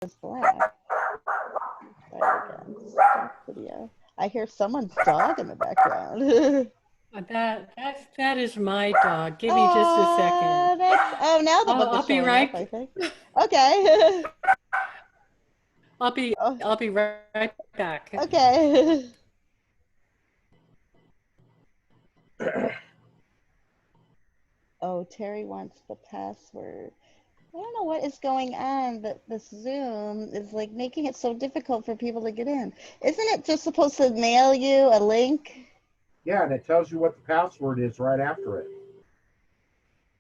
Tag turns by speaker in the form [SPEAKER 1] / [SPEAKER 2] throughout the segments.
[SPEAKER 1] is black. Try it again. Stop video. I hear someone's dog in the background.
[SPEAKER 2] That is my dog. Give me just a second.
[SPEAKER 1] Oh, now the book is
[SPEAKER 2] I'll be
[SPEAKER 1] showing up,
[SPEAKER 2] right
[SPEAKER 1] I think. Okay.
[SPEAKER 2] I'll be
[SPEAKER 1] Oh,
[SPEAKER 2] I'll be right back.
[SPEAKER 1] okay. Oh, Terry wants the password. I don't know what is going on, but this Zoom is like making it so difficult for people to get in. Isn't it just supposed to mail you a link?
[SPEAKER 3] Yeah, and it tells you what the password is right after it.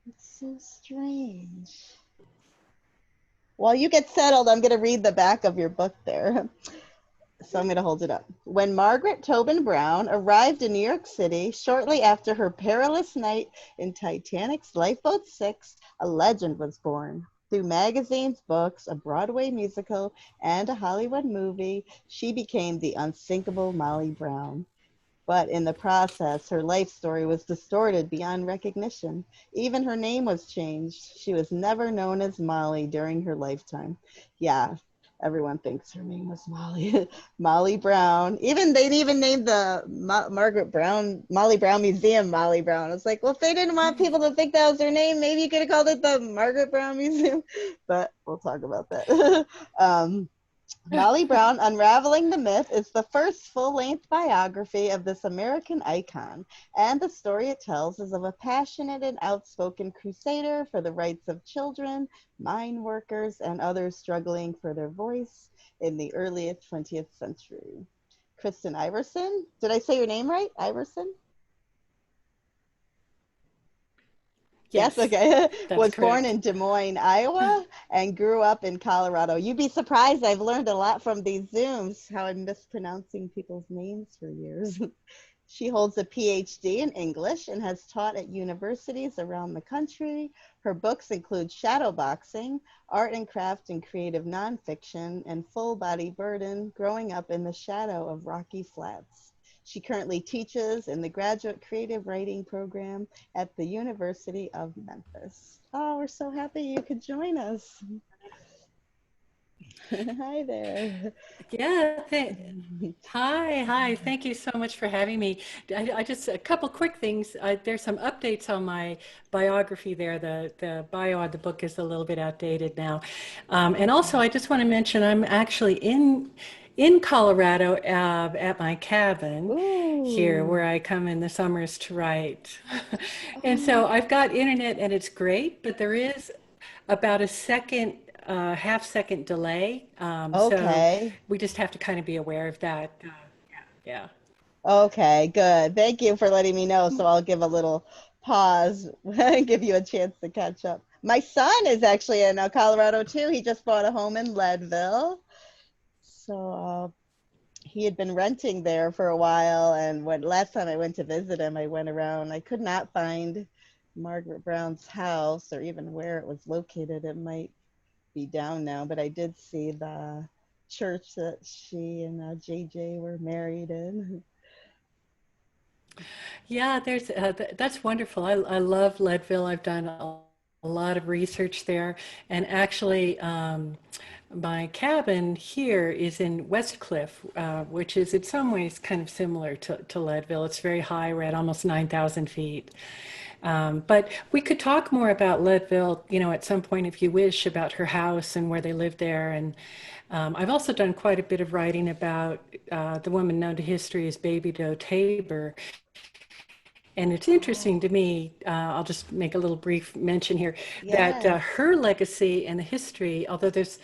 [SPEAKER 1] It's so strange. While you get settled, I'm going to read the back of your book there. So I'm going to hold it up. When Margaret Tobin Brown arrived in New York City shortly after her perilous night in Titanic's Lifeboat 6, a legend was born. Through magazines, books, a Broadway musical, and a Hollywood movie, she became the unsinkable Molly Brown. But in the process, her life story was distorted beyond recognition. Even her name was changed. She was never known as Molly during her lifetime. Yeah, everyone thinks her name was Molly. Molly Brown. They even named the Margaret Brown, Molly Brown Museum Molly Brown. It's like, well, if they didn't want people to think that was her name, maybe you could have called it the Margaret Brown Museum. But we'll talk about that. Molly Brown, Unraveling the Myth is the first full-length biography of this American icon, and the story it tells is of a passionate and outspoken crusader for the rights of children, mine workers, and others struggling for their voice in the early 20th century. Kristen Iversen, did I say your name right? Iversen? Yes,
[SPEAKER 2] Yes,
[SPEAKER 1] okay.
[SPEAKER 2] that's
[SPEAKER 1] Was born
[SPEAKER 2] correct.
[SPEAKER 1] in Des Moines, Iowa, and grew up in Colorado. You'd be surprised. I've learned a lot from these Zooms, how I'm mispronouncing people's names for years. She holds a PhD in English and has taught at universities around the country. Her books include Shadowboxing, Art and Craft and Creative Nonfiction, and Full Body Burden, Growing Up in the Shadow of Rocky Flats. She currently teaches in the Graduate Creative Writing Program at the University of Memphis. Oh, we're so happy you could join us. Hi there.
[SPEAKER 2] Yeah, hi. Thank you so much for having me. I just a couple quick things. There's some updates on my biography there. The bio on the book is a little bit outdated now. And also, I just want to mention I'm actually in Colorado at my cabin here,
[SPEAKER 1] Ooh.
[SPEAKER 2] where I come in the summers to write. And so
[SPEAKER 1] Oh,
[SPEAKER 2] I've got internet, and it's great, but there is about a second, half second delay. So
[SPEAKER 1] okay.
[SPEAKER 2] we just have to kind of be aware of that. Yeah.
[SPEAKER 1] Okay, good. Thank you for letting me know. So I'll give a little pause and give you a chance to catch up. My son is actually in Colorado too. He just bought a home in Leadville. So he had been renting there for a while. And when last time I went to visit him, I went around. I could not find Margaret Brown's house or even where it was located. It might be down now, but I did see the church that she and JJ were married in.
[SPEAKER 2] Yeah, that's wonderful. I love Leadville. I've done a lot of research there. And actually, my cabin here is in West Cliff, which is in some ways kind of similar to Leadville. It's very high. We're at almost 9,000 feet. But we could talk more about Leadville, at some point if you wish, about her house and where they lived there. And I've also done quite a bit of writing about the woman known to history as Baby Doe Tabor. And it's interesting
[SPEAKER 1] Oh,
[SPEAKER 2] to me, I'll just make a little brief mention here, that
[SPEAKER 1] yes.
[SPEAKER 2] her legacy and the history, although there's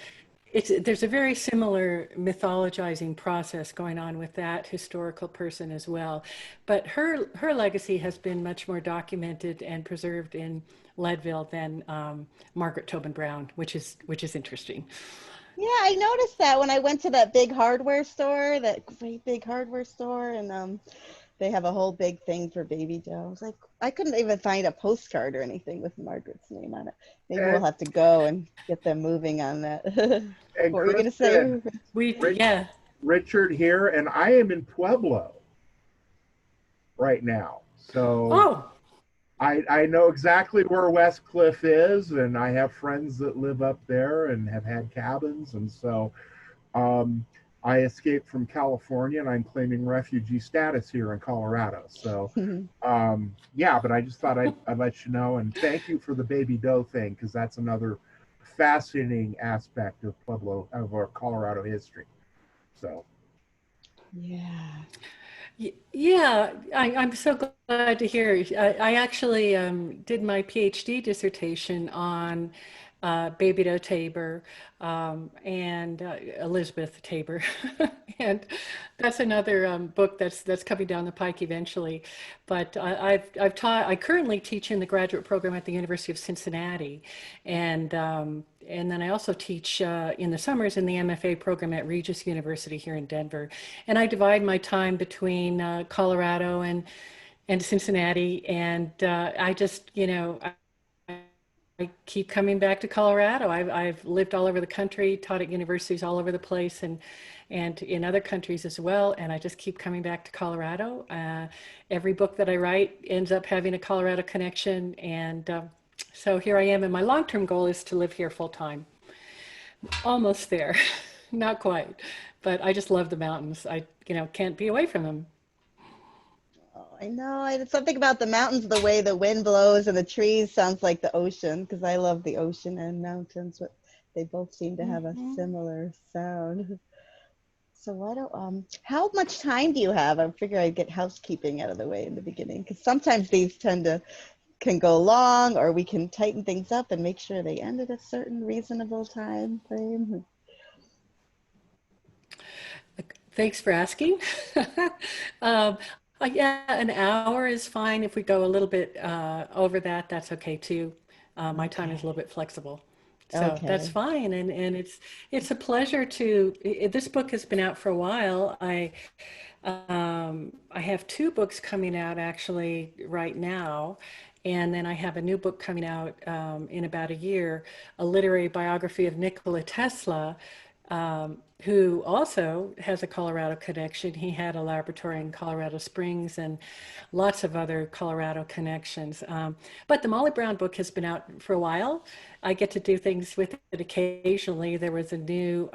[SPEAKER 2] a very similar mythologizing process going on with that historical person as well. But her legacy has been much more documented and preserved in Leadville than Margaret Tobin Brown, which is interesting.
[SPEAKER 1] Yeah, I noticed that when I went to that big hardware store, that great big hardware store, and they have a whole big thing for Baby Doe. I was like, I couldn't even find a postcard or anything with Margaret's name on it. Maybe we'll
[SPEAKER 3] And
[SPEAKER 1] have to go and get them moving on that.
[SPEAKER 3] and
[SPEAKER 1] What were you gonna say?
[SPEAKER 3] Kristen, Rich,
[SPEAKER 2] Yeah.
[SPEAKER 3] Richard here, and I am in Pueblo right now. So
[SPEAKER 2] Oh.
[SPEAKER 3] I know exactly where West Cliff is, and I have friends that live up there and have had cabins, and so um, I escaped from California, and I'm claiming refugee status here in Colorado. So yeah, but I just thought I'd let you know, and thank you for the baby doe thing, because that's another fascinating aspect of Pueblo, of our Colorado history. So
[SPEAKER 1] Yeah.
[SPEAKER 2] Yeah, I'm so glad to hear. I actually did my PhD dissertation on Baby Doe Tabor and Elizabeth Tabor, and that's another book that's coming down the pike eventually. But I've taught. I currently teach in the graduate program at the University of Cincinnati, and then I also teach in the summers in the MFA program at Regis University here in Denver. And I divide my time between Colorado and Cincinnati. And I just, I keep coming back to Colorado. I've lived all over the country, taught at universities all over the place and in other countries as well. And I just keep coming back to Colorado. Every book that I write ends up having a Colorado connection. And so here I am. And my long-term goal is to live here full time. Almost there. Not quite. But I just love the mountains. I, can't be away from them.
[SPEAKER 1] Oh, I know. It's something about the mountains, the way the wind blows and the trees sounds like the ocean, because I love the ocean and mountains, but they both seem to have a
[SPEAKER 2] Mhm.
[SPEAKER 1] similar sound. So how much time do you have? I figure I'd get housekeeping out of the way in the beginning, because sometimes these can go long, or we can tighten things up and make sure they end at a certain reasonable time frame.
[SPEAKER 2] Thanks for asking. Um, yeah, an hour is fine. If we go a little bit over that, that's okay too. My time is a
[SPEAKER 1] Okay.
[SPEAKER 2] little bit flexible. So that's
[SPEAKER 1] Okay.
[SPEAKER 2] fine. And it's a pleasure to, this book has been out for a while. I have two books coming out actually right now. And then I have a new book coming out in about a year, a literary biography of Nikola Tesla, who also has a Colorado connection. He had a laboratory in Colorado Springs and lots of other Colorado connections. But the Molly Brown book has been out for a while. I get to do things with it occasionally. There was a new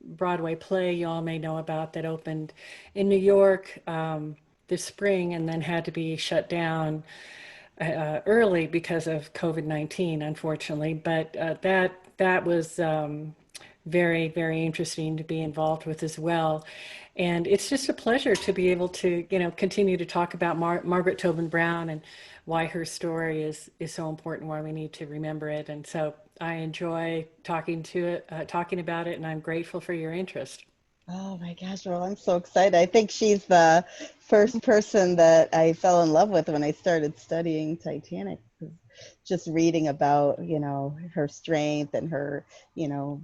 [SPEAKER 2] Broadway play you all may know about that opened in New York this spring and then had to be shut down early because of COVID-19, unfortunately. But that was very, very interesting to be involved with as well. And it's just a pleasure to be able to, continue to talk about Margaret Tobin Brown and why her story is so important, why we need to remember it. And so I enjoy talking about it, and I'm grateful for your interest.
[SPEAKER 1] Oh my gosh, well, I'm so excited. I think she's the first person that I fell in love with when I started studying Titanic. Just reading about, her strength and her, you know,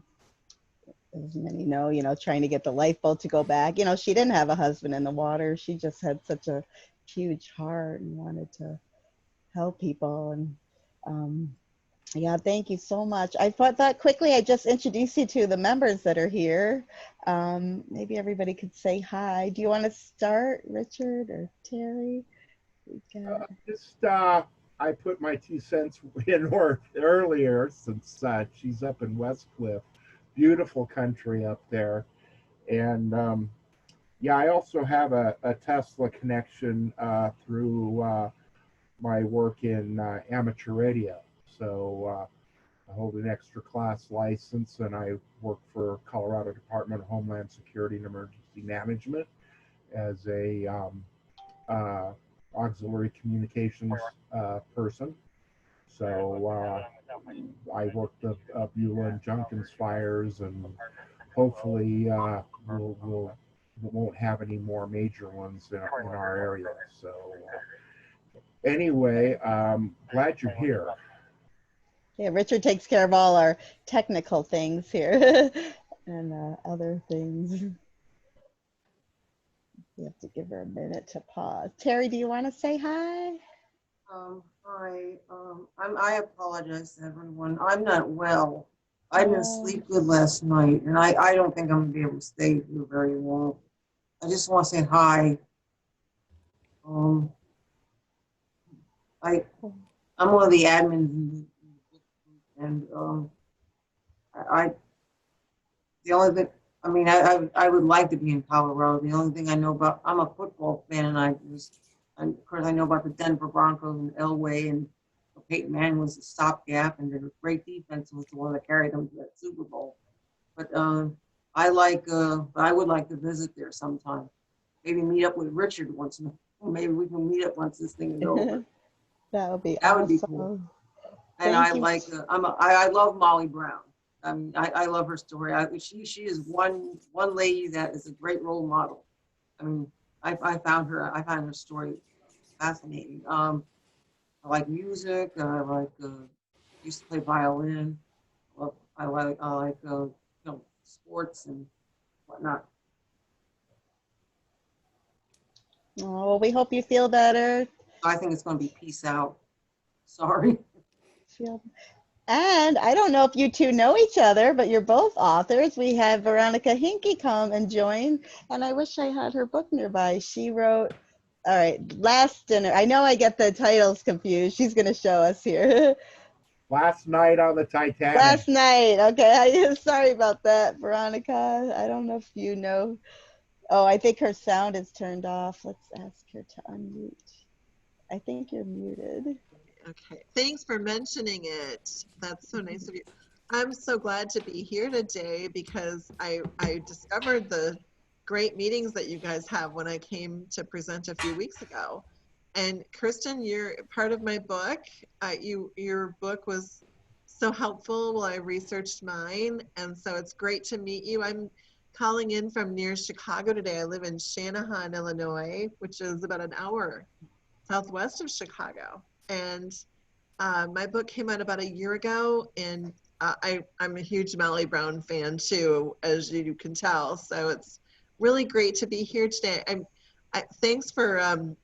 [SPEAKER 1] as many know, trying to get the lifeboat to go back. She didn't have a husband in the water. She just had such a huge heart and wanted to help people. And um, yeah, thank you so much. I thought quickly I just introduce you to the members that are here. Maybe everybody could say hi. Do you want to start, Richard or Terry? We got.
[SPEAKER 3] just I put my 2 cents in earlier, since she's up in West Cliff, beautiful country up there, and yeah, I also have a Tesla connection through my work in amateur radio. So I hold an extra class license, and I work for Colorado Department of Homeland Security and Emergency Management as a uh, auxiliary communications person. So I worked the Beulah and Junkins fires, and hopefully we won't have any more major ones in our area. So anyway, glad you're here.
[SPEAKER 1] Yeah, Richard takes care of all our technical things here and other things. You have to give her a minute to pause. Terry, do you want to say hi?
[SPEAKER 4] Hi. I apologize to everyone. I'm not well. I didn't
[SPEAKER 1] Oh,
[SPEAKER 4] sleep good last night, and I don't think I'm gonna be able to stay here very long. I just want to say hi. Um, I I'm one of the admins in the book group, and I the only thing, I mean, I would like to be in Colorado. The only thing I know about, I'm a football fan, and and of course, I know about the Denver Broncos and Elway, and Peyton Manning was a stopgap, and their great defense was the one that carried them to that Super Bowl. But I would like to visit there sometime. Maybe meet up with Richard once in a while. Maybe we can meet up once this thing is over.
[SPEAKER 1] That would be
[SPEAKER 4] That would
[SPEAKER 1] awesome.
[SPEAKER 4] be cool. And
[SPEAKER 1] Thank
[SPEAKER 4] I
[SPEAKER 1] you.
[SPEAKER 4] like, I love Molly Brown. I love her story. She is one lady that is a great role model. I mean, I found her story fascinating. I like music. I like used to play violin. Well, I like sports and whatnot.
[SPEAKER 1] Oh, well, we hope you feel better.
[SPEAKER 4] I think it's going to be peace out. Sorry.
[SPEAKER 1] And I don't know if you two know each other, but you're both authors. We have Veronica Hinke come and join, and I wish I had her book nearby. She wrote, all right, Last Dinner. I know I get the titles confused. She's going to show us here.
[SPEAKER 3] Last Night on the Titanic.
[SPEAKER 1] Last Night. Okay, sorry about that, Veronica. I don't know if you know. Oh, I think her sound is turned off. Let's ask her to unmute. I think you're muted.
[SPEAKER 5] Okay, thanks for mentioning it. That's so nice of you. I'm so glad to be here today because I discovered the great meetings that you guys have when I came to present a few weeks ago. And Kristen, you're part of my book. Your book was so helpful while I researched mine, and so it's great to meet you. I'm calling in from near Chicago today. I live in Shanahan, Illinois, which is about an hour southwest of Chicago. And my book came out about a year ago, and I'm a huge Molly Brown fan too, as you can tell. So it's really great to be here today. Thanks for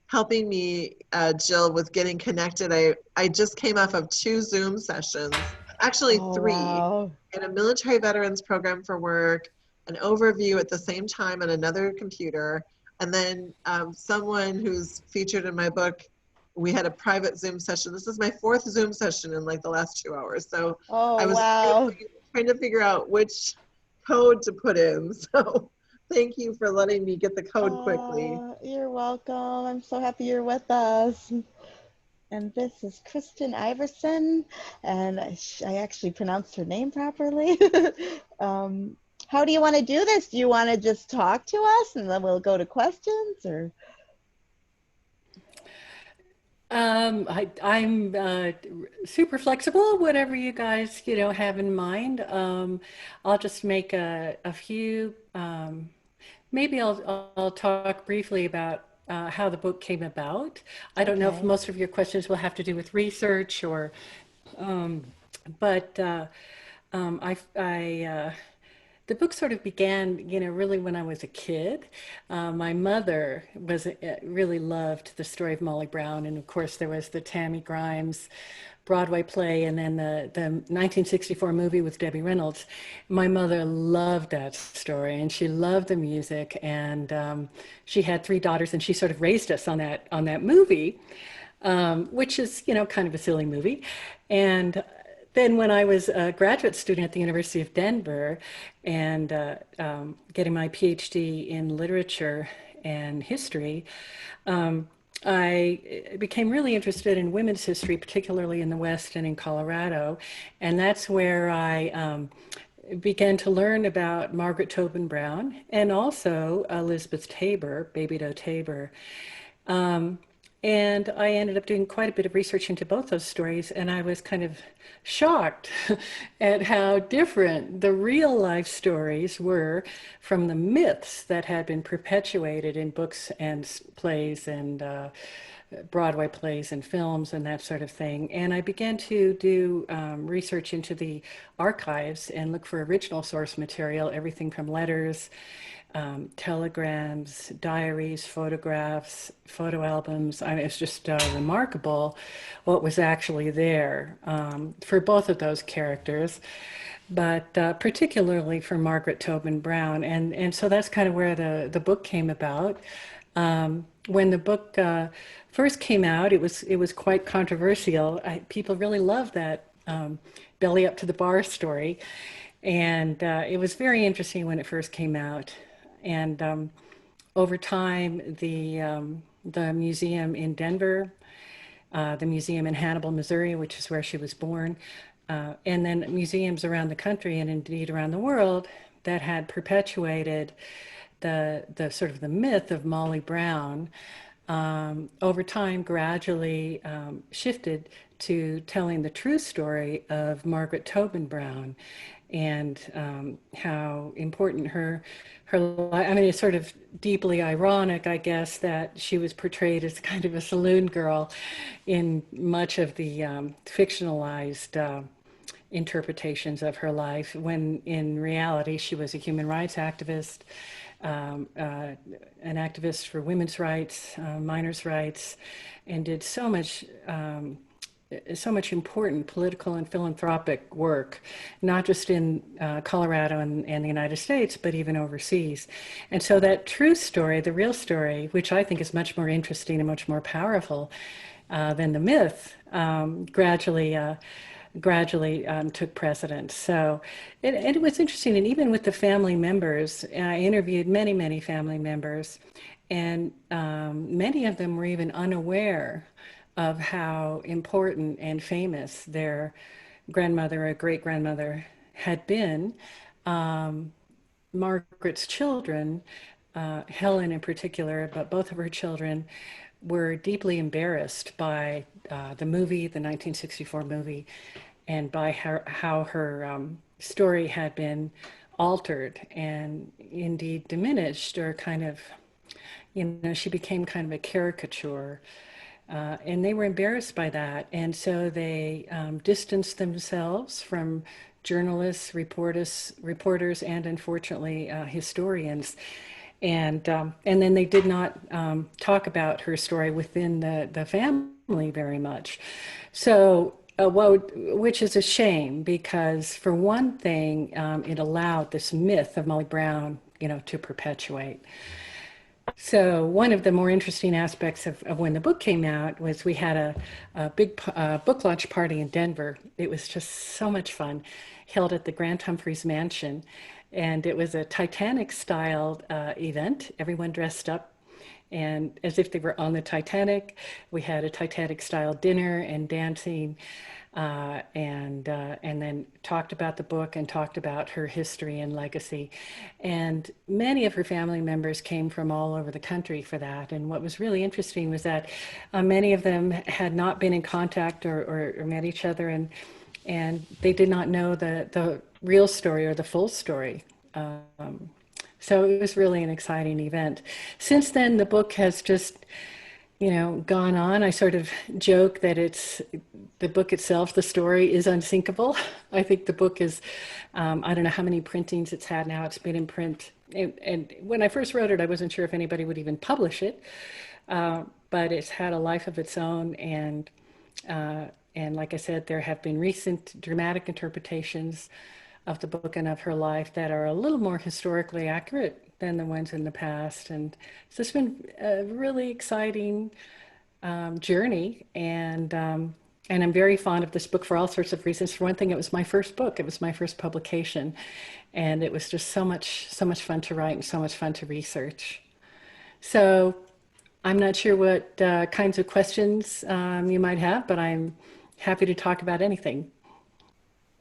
[SPEAKER 5] helping me, Jill, with getting connected. I just came off of 2 Zoom sessions, actually 3,
[SPEAKER 1] wow.
[SPEAKER 5] in a military veterans program for work, an overview at the same time on another computer, and then someone who's featured in my book, we had a private Zoom session. This is my 4th Zoom session in like the last 2 hours. So I was trying to figure out which code to put in. So thank you for letting me get the code quickly.
[SPEAKER 1] You're welcome. I'm so happy you're with us. And this is Kristin Iverson, and I actually pronounced her name properly. How do you want to do this? Do you want to just talk to us and then we'll go to questions, or?
[SPEAKER 2] I'm super flexible, whatever you guys, have in mind. I'll just make a few, maybe I'll talk briefly about how the book came about. I don't know if most of your questions will have to do with research or, but the book sort of began, really when I was a kid. My mother really loved the story of Molly Brown, and of course there was the Tammy Grimes Broadway play, and then the 1964 movie with Debbie Reynolds. My mother loved that story, and she loved the music, and she had 3 daughters, and she sort of raised us on that movie, which is kind of a silly movie. And then when I was a graduate student at the University of Denver and getting my PhD in literature and history, I became really interested in women's history, particularly in the West and in Colorado. And that's where I began to learn about Margaret Tobin Brown and also Elizabeth Tabor, Baby Doe Tabor. And I ended up doing quite a bit of research into both those stories, and I was kind of shocked at how different the real life stories were from the myths that had been perpetuated in books and plays and Broadway plays and films and that sort of thing. And I began to do research into the archives and look for original source material, everything from letters, telegrams, diaries, photographs, photo albums. I mean, it's just remarkable what was actually there for both of those characters, but particularly for Margaret Tobin Brown. And so that's kind of where the book came about. when the book first came out, it was quite controversial. People really loved that belly up to the bar story, and it was very interesting when it first came out. And over time, the museum in Denver, the museum in Hannibal, Missouri, which is where she was born, and then museums around the country and indeed around the world that had perpetuated the sort of the myth of Molly Brown, over time gradually shifted to telling the true story of Margaret Tobin Brown, and how important her life. I mean, it's sort of deeply ironic, I guess, that she was portrayed as kind of a saloon girl in much of the fictionalized interpretations of her life, when in reality she was a human rights activist, an activist for women's rights, minors' rights, and did so much important political and philanthropic work, not just in Colorado and the United States, but even overseas. And so that true story, the real story, which I think is much more interesting and much more powerful than the myth, gradually took precedence. So it was interesting. And even with the family members, I interviewed many family members, and many of them were even unaware of how important and famous their grandmother or great-grandmother had been. Margaret's children, Helen in particular, but both of her children, were deeply embarrassed by the movie, the 1964 movie, and by how her story had been altered and indeed diminished, or kind of, she became kind of a caricature. And they were embarrassed by that. And so they distanced themselves from journalists, reporters, and unfortunately historians. And then they did not talk about her story within the family very much. So, which is a shame, because for one thing, it allowed this myth of Molly Brown, to perpetuate. So one of the more interesting aspects of when the book came out was we had a big book launch party in Denver. It was just so much fun, held at the Grant Humphreys Mansion. And it was a Titanic-styled event, everyone dressed up and as if they were on the Titanic. We had a Titanic-style dinner and dancing, and then talked about the book and talked about her history and legacy. And many of her family members came from all over the country for that. And what was really interesting was that many of them had not been in contact or met each other, and they did not know the real story or the full story. So it was really an exciting event. Since then, the book has just, gone on. I sort of joke that the book itself, the story is unsinkable. I think the book is, I don't know how many printings it's had now. It's been in print. And when I first wrote it, I wasn't sure if anybody would even publish it. But it's had a life of its own. And like I said, there have been recent dramatic interpretations of the book and of her life that are a little more historically accurate than the ones in the past. And so it's been a really exciting journey. And I'm very fond of this book for all sorts of reasons. For one thing, it was my first book. It was my first publication. And it was just so much fun to write and so much fun to research. So I'm not sure what kinds of questions you might have, but I'm happy to talk about anything.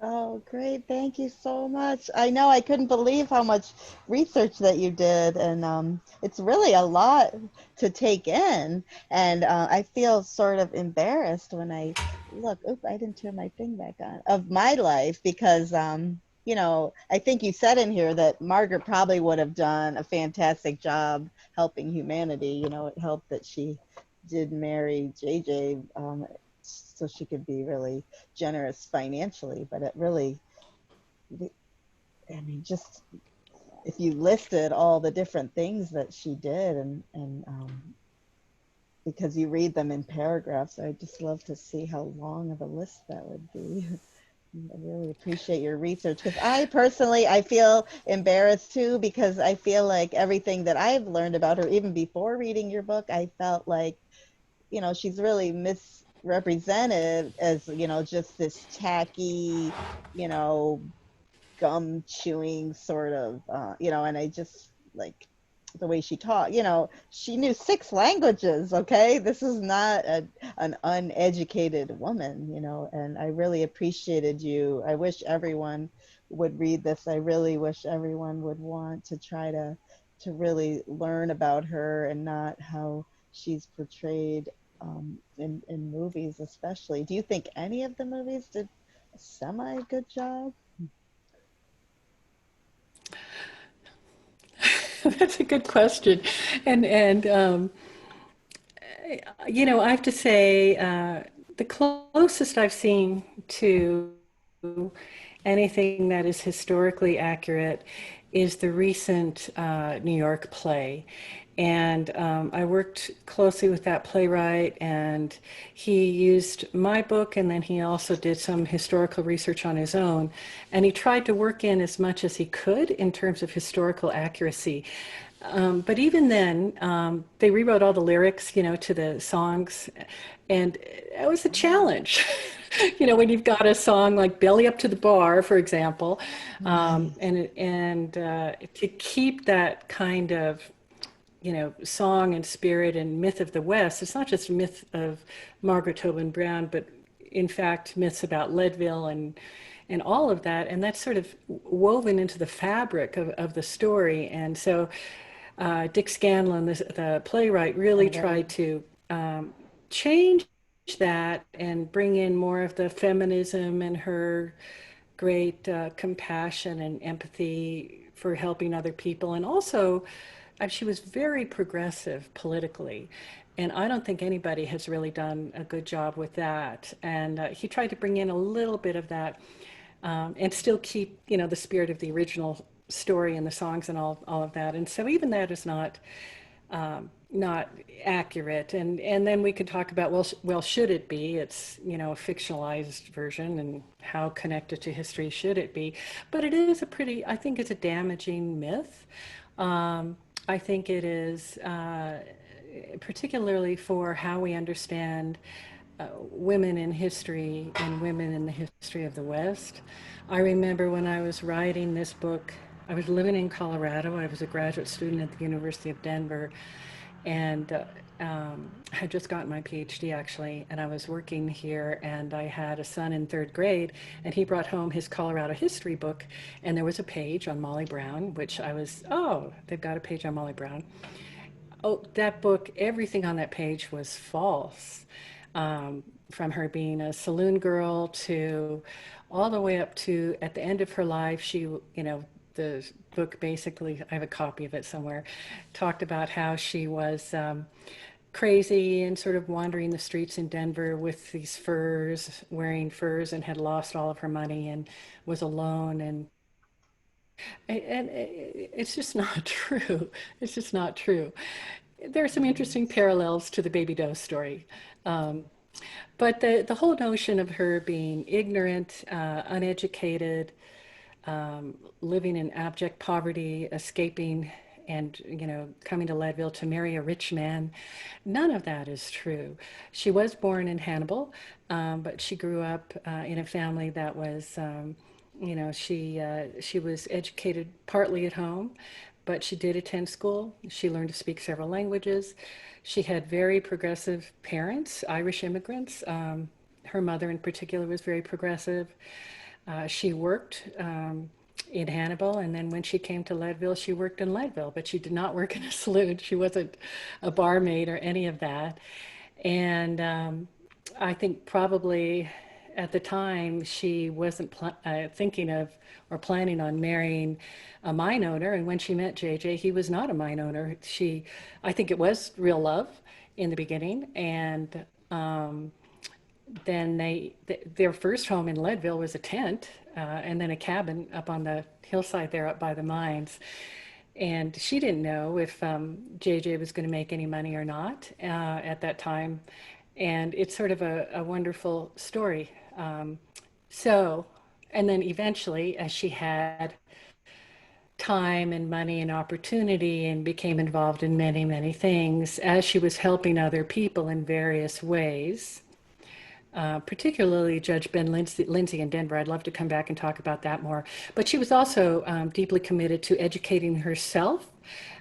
[SPEAKER 1] Oh, great. Thank you so much. I know I couldn't believe how much research that you did, and it's really a lot to take in. And I feel sort of embarrassed when I look, oop, I didn't turn my thing back on, of my life, because, I think you said in here that Margaret probably would have done a fantastic job helping humanity. It helped that she did marry JJ, so she could be really generous financially, but it really, just if you listed all the different things that she did, and because you read them in paragraphs, I'd just love to see how long of a list that would be. I really appreciate your research because I personally, I feel embarrassed too because I feel like everything that I've learned about her, even before reading your book, I felt like, she's really misrepresented as, just this tacky, you know, gum chewing sort of, and I just like the way she taught, she knew 6 languages. Okay. This is not an uneducated woman, and I really appreciated you. I wish everyone would read this. I really wish everyone would want to try to really learn about her and not how she's portrayed in movies, especially. Do you think any of the movies did a semi good job?
[SPEAKER 2] That's a good question. And I have to say, the closest I've seen to anything that is historically accurate is the recent New York play. And I worked closely with that playwright, and he used my book, and then he also did some historical research on his own. And he tried to work in as much as he could in terms of historical accuracy. But even then, they rewrote all the lyrics, to the songs, and it was a challenge. When you've got a song like "Belly Up to the Bar," for example,
[SPEAKER 1] Right.
[SPEAKER 2] and to keep that kind of song and spirit and myth of the West. It's not just a myth of Margaret Tobin Brown, but in fact myths about Leadville and all of that, and that's sort of woven into the fabric of the story. And so Dick Scanlon, the playwright, really
[SPEAKER 1] Right.
[SPEAKER 2] tried to change that and bring in more of the feminism and her great compassion and empathy for helping other people. And also, she was very progressive politically. And I don't think anybody has really done a good job with that. And he tried to bring in a little bit of that and still keep, the spirit of the original story and the songs and all of that. And so even that is not accurate. And then we could talk about, well, should it be? It's, a fictionalized version, and how connected to history should it be? But it is I think it's a damaging myth. I think it is, particularly for how we understand women in history and women in the history of the West. I remember when I was writing this book, I was living in Colorado. I was a graduate student at the University of Denver, and had just gotten my PhD actually, and I was working here, and I had a son in 3rd grade, and he brought home his Colorado history book, and there was a page on Molly Brown, which they've got a page on Molly Brown. Oh, that book, everything on that page was false. From her being a saloon girl to all the way up to at the end of her life, the book basically, I have a copy of it somewhere, talked about how she was crazy and sort of wandering the streets in Denver with these furs, wearing furs, and had lost all of her money and was alone. And it's just not true. It's just not true. There are some interesting parallels to the Baby Doe story. Um, but the whole notion of her being ignorant, uneducated, living in abject poverty, escaping and coming to Leadville to marry a rich man, none of that is true. She was born in Hannibal, but she grew up in a family that was she was educated partly at home, but she did attend school. She learned to speak several languages. She had very progressive parents, Irish immigrants. Her mother in particular was very progressive. She worked in Hannibal, and then when she came to Leadville, she worked in Leadville, but she did not work in a saloon. She wasn't a barmaid or any of that. And I think probably at the time she wasn't thinking of or planning on marrying a mine owner. And when she met JJ, he was not a mine owner. I think it was real love in the beginning. And then their first home in Leadville was a tent, and then a cabin up on the hillside there up by the mines. And she didn't know if JJ was going to make any money or not at that time. And it's sort of a wonderful story. So and then eventually, as she had time and money and opportunity and became involved in many, many things, as she was helping other people in various ways, particularly Judge Ben Lindsay in Denver. I'd love to come back and talk about that more. But she was also deeply committed to educating herself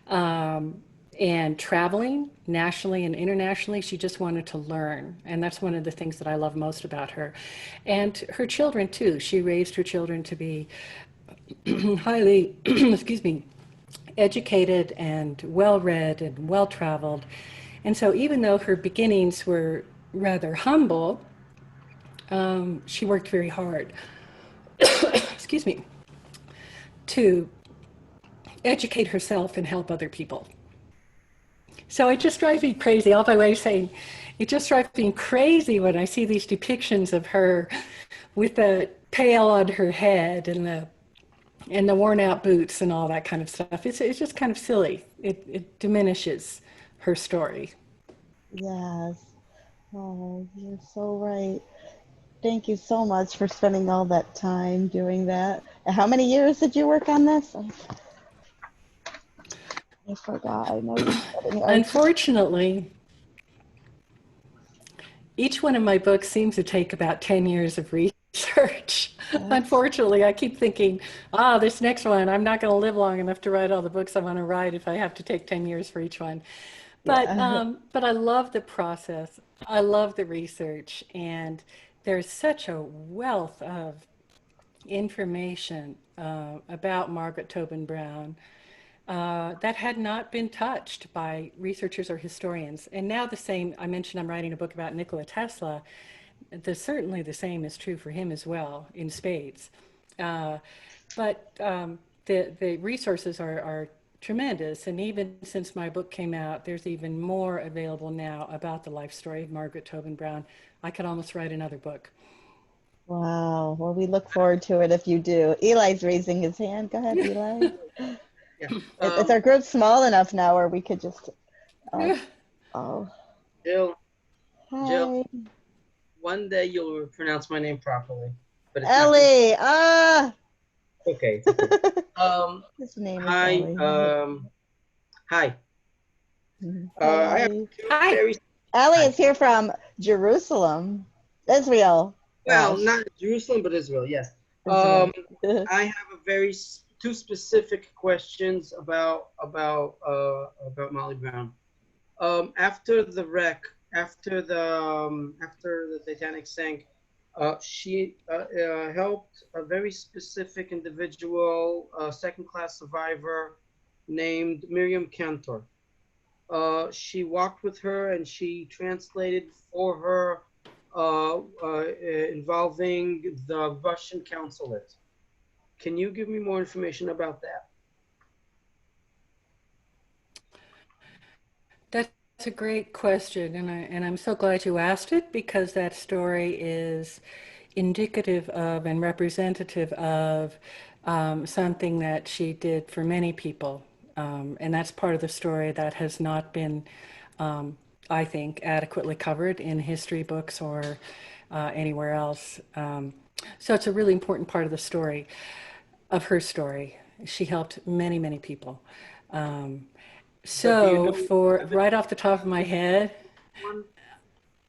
[SPEAKER 2] and traveling nationally and internationally. She just wanted to learn. And that's one of the things that I love most about her. And her children, too. She raised her children to be highly, excuse me, educated and well-read and well-traveled. And so even though her beginnings were rather humble, she worked very hard, excuse me, to educate herself and help other people. So it just drives me crazy, all by way of saying, it just drives me crazy when I see these depictions of her with the pail on her head and the worn out boots and all that kind of stuff. It's just kind of silly. It diminishes her story.
[SPEAKER 1] Yes. Oh, you're so right. Thank you so much for spending all that time doing that. How many years did you work on this? I forgot. I know you said it.
[SPEAKER 2] Unfortunately, each one of my books seems to take about 10 years of research. Unfortunately, I keep thinking, this next one, I'm not going to live long enough to write all the books I want to write if I have to take 10 years for each one. But, but I love the process. I love the research. And there's such a wealth of information about Margaret Tobin Brown that had not been touched by researchers or historians. And now the same, I mentioned I'm writing a book about Nikola Tesla. Certainly the same is true for him as well, in spades. But the resources are tremendous. And even since my book came out, there's even more available now about the life story of Margaret Tobin Brown. I could almost write another book.
[SPEAKER 1] Wow. Well, we look forward to it if you do. Eli's raising his hand. Go ahead, Eli.
[SPEAKER 6] Yeah.
[SPEAKER 1] Is our group small enough now where we could just... oh.
[SPEAKER 6] Jill,
[SPEAKER 1] Hi.
[SPEAKER 6] Jill, one day you'll pronounce my name properly. But it's
[SPEAKER 1] Ellie.
[SPEAKER 6] okay. It's okay.
[SPEAKER 1] His name is
[SPEAKER 6] Hi.
[SPEAKER 1] Ellie.
[SPEAKER 6] Hi.
[SPEAKER 1] Hi,
[SPEAKER 6] I have
[SPEAKER 1] Ellie.
[SPEAKER 2] Hi.
[SPEAKER 1] Ellie is here from Jerusalem, Israel.
[SPEAKER 6] Well,
[SPEAKER 1] Gosh.
[SPEAKER 6] not Jerusalem, but Israel. Yes.
[SPEAKER 1] Israel.
[SPEAKER 6] I have two specific questions about Molly Brown. After the wreck, after the Titanic sank, she helped a very specific individual, second-class survivor named Miriam Cantor. She walked with her and she translated for her involving the Russian consulate. Can you give me more information about that?
[SPEAKER 2] That's a great question, and I'm so glad you asked it, because that story is indicative of and representative of something that she did for many people, and that's part of the story that has not been, I think, adequately covered in history books or anywhere else. So it's a really important part of the story, of her story. She helped many, many people. So for right off the top of my head.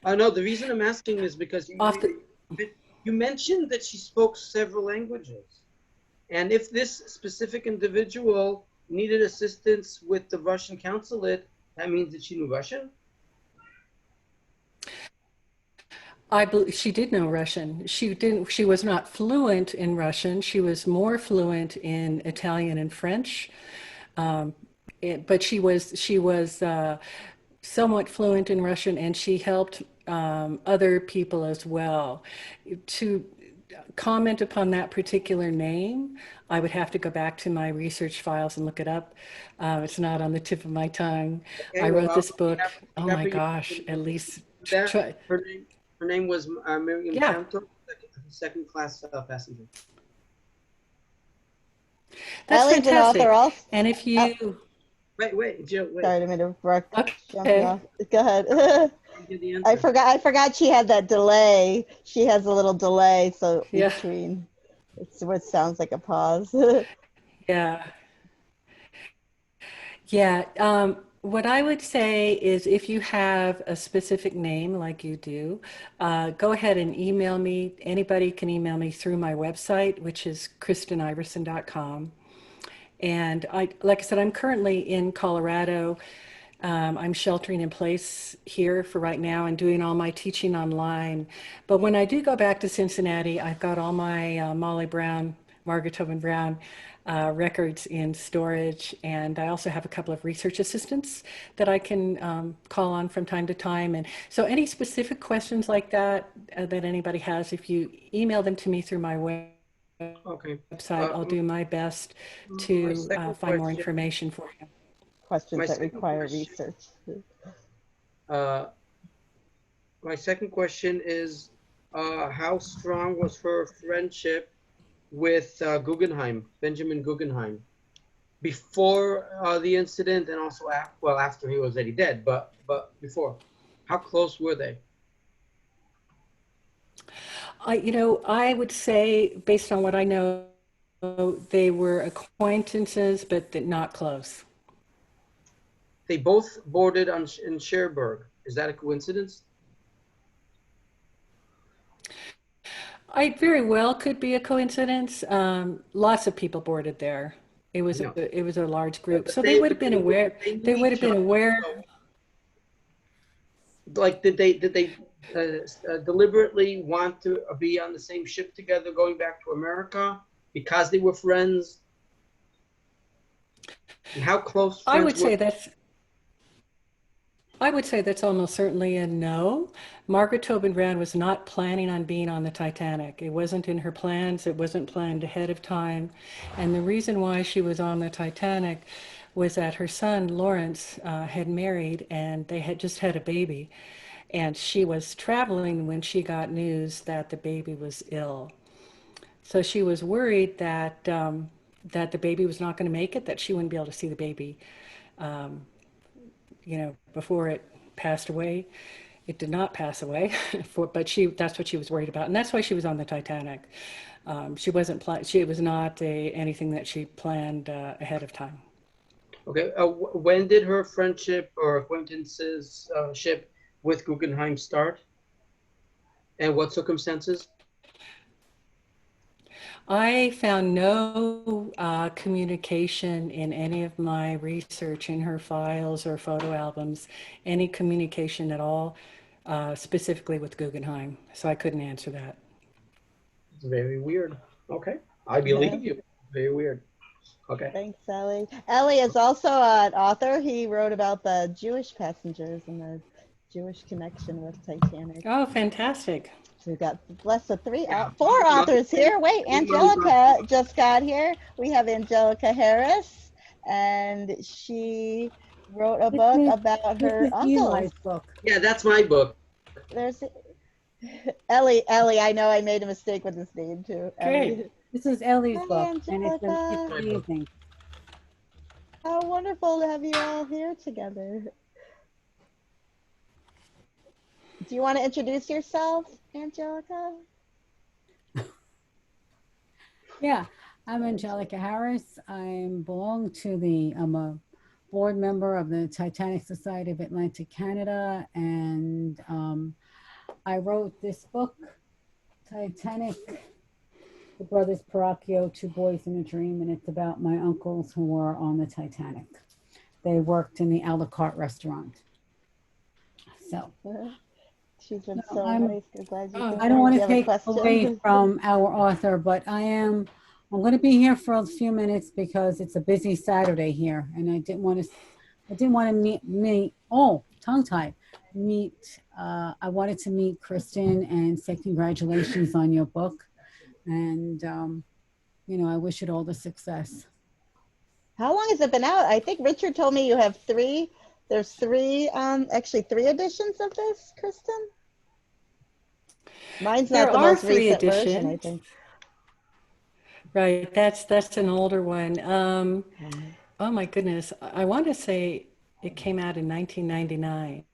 [SPEAKER 6] No, the reason I'm asking is because you mentioned that she spoke several languages. And if this specific individual needed assistance with the Russian consulate, that means that she knew Russian?
[SPEAKER 2] I believe she did know Russian. She was not fluent in Russian. She was more fluent in Italian and French. But she was somewhat fluent in Russian, and she helped other people as well. To comment upon that particular name, I would have to go back to my research files and look it up. It's not on the tip of my tongue.
[SPEAKER 6] Okay,
[SPEAKER 2] I wrote this book, oh my gosh, at least.
[SPEAKER 6] Her name was Miriam Cantor, second-class passenger.
[SPEAKER 2] That's
[SPEAKER 1] Ellie's
[SPEAKER 2] fantastic.
[SPEAKER 1] An author also.
[SPEAKER 2] And if you...
[SPEAKER 6] Wait, Jill, wait.
[SPEAKER 1] Sorry to interrupt.
[SPEAKER 2] Okay.
[SPEAKER 1] Go ahead. I forgot she had that delay. She has a little delay, so
[SPEAKER 2] Yeah.
[SPEAKER 1] between. It's what sounds like a pause.
[SPEAKER 2] Yeah. Yeah. What I would say is if you have a specific name like you do, go ahead and email me. Anybody can email me through my website, which is kristeniverson.com. And like I said, I'm currently in Colorado. I'm sheltering in place here for right now and doing all my teaching online. But when I do go back to Cincinnati, I've got all my Margaret Tobin Brown records in storage. And I also have a couple of research assistants that I can call on from time to time. And so any specific questions like that that anybody has, if you email them to me through my
[SPEAKER 6] Okay.
[SPEAKER 2] website, I'll do my best
[SPEAKER 6] My
[SPEAKER 2] to
[SPEAKER 6] second
[SPEAKER 2] find more
[SPEAKER 6] question.
[SPEAKER 2] information for you.
[SPEAKER 1] Questions
[SPEAKER 6] My
[SPEAKER 1] that
[SPEAKER 6] second
[SPEAKER 1] require
[SPEAKER 6] question.
[SPEAKER 1] research.
[SPEAKER 6] My second question is, how strong was her friendship with Benjamin Guggenheim, before the incident and also after? Well, after he was already dead, but before, how close were they?
[SPEAKER 2] I would say, based on what I know, they were acquaintances, but not close.
[SPEAKER 6] They both boarded in Cherbourg. Is that a coincidence?
[SPEAKER 2] I very well could be a coincidence. Lots of people boarded there. It was
[SPEAKER 6] No.
[SPEAKER 2] a large group,
[SPEAKER 6] But
[SPEAKER 2] so they would have been aware.
[SPEAKER 6] they knew
[SPEAKER 2] They would have
[SPEAKER 6] each
[SPEAKER 2] been
[SPEAKER 6] other.
[SPEAKER 2] aware.
[SPEAKER 6] Like, did they deliberately want to be on the same ship together, going back to America because they were friends? And how close
[SPEAKER 2] I
[SPEAKER 6] friends
[SPEAKER 2] would
[SPEAKER 6] were
[SPEAKER 2] say that's. I would say that's almost certainly a no. Margaret Tobin Brown was not planning on being on the Titanic. It wasn't in her plans. It wasn't planned ahead of time. And the reason why she was on the Titanic was that her son, Lawrence, had married and they had just had a baby. And she was traveling when she got news that the baby was ill. So she was worried that the baby was not going to make it, that she wouldn't be able to see the baby before it passed away. It did not pass away, but that's what she was worried about. And that's why she was on the Titanic. She wasn't it was not anything that she planned ahead of time.
[SPEAKER 6] Okay. When did her friendship or acquaintances ship with Guggenheim start? And what circumstances?
[SPEAKER 2] I found no communication in any of my research in her files or photo albums, any communication at all, specifically with Guggenheim. So I couldn't answer that.
[SPEAKER 6] It's very weird. Okay. I believe you. Very weird. Okay.
[SPEAKER 1] Thanks, Ellie. Ellie is also an author. He wrote about the Jewish passengers and the Jewish connection with Titanic.
[SPEAKER 2] Oh, fantastic.
[SPEAKER 1] So we've got blessed with four authors here. Wait, Angelica just got here. We have Angelica Harris, and she wrote a book about her uncles.
[SPEAKER 7] Book.
[SPEAKER 6] Yeah, that's my book.
[SPEAKER 1] There's Ellie. I know I made a mistake with his name too.
[SPEAKER 2] Great.
[SPEAKER 1] Ellie.
[SPEAKER 7] This is Ellie's
[SPEAKER 1] Hi,
[SPEAKER 7] book, and it's
[SPEAKER 1] Angelica.
[SPEAKER 7] amazing.
[SPEAKER 1] How wonderful to have you all here together. Do you want to introduce yourself, Angelica?
[SPEAKER 7] Yeah, I'm Angelica Harris. I'm a board member of the Titanic Society of Atlantic Canada, and I wrote this book, Titanic, The Brothers Paracchio, Two Boys in a Dream, and it's about my uncles who were on the Titanic. They worked in the a la carte restaurant. So.
[SPEAKER 1] She's been so nice. I'm glad you can.
[SPEAKER 7] I don't want to take
[SPEAKER 1] question?
[SPEAKER 7] away from our author, but I'm going to be here for a few minutes because it's a busy Saturday here, and I didn't want to meet. Oh, tongue tied. I wanted to meet Kristin and say congratulations on your book, and I wish it all the success.
[SPEAKER 1] How long has it been out? I think Richard told me you have three. There's actually three editions of this, Kristin? Mine's not the most recent version, I think.
[SPEAKER 2] Right, that's an older one. Oh my goodness, I want to say it came out in 1999.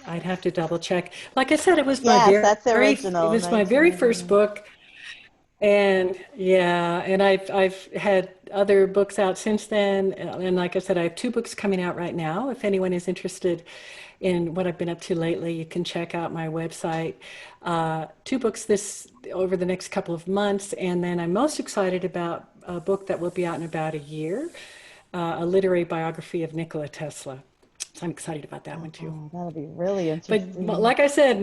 [SPEAKER 2] I'd have to double check. Like I said, it was my
[SPEAKER 1] Yes, that's the
[SPEAKER 2] it
[SPEAKER 1] original,
[SPEAKER 2] was my very first
[SPEAKER 1] 1989.
[SPEAKER 2] book. And yeah, and I've had other books out since then. And like I said, I have 2 books coming out right now. If anyone is interested in what I've been up to lately, you can check out my website. 2 books this over the next couple of months, and then I'm most excited about a book that will be out in about a year, a literary biography of Nikola Tesla. So I'm excited about that one too.
[SPEAKER 1] Oh, that'll be really
[SPEAKER 2] But
[SPEAKER 1] interesting.
[SPEAKER 2] like I said,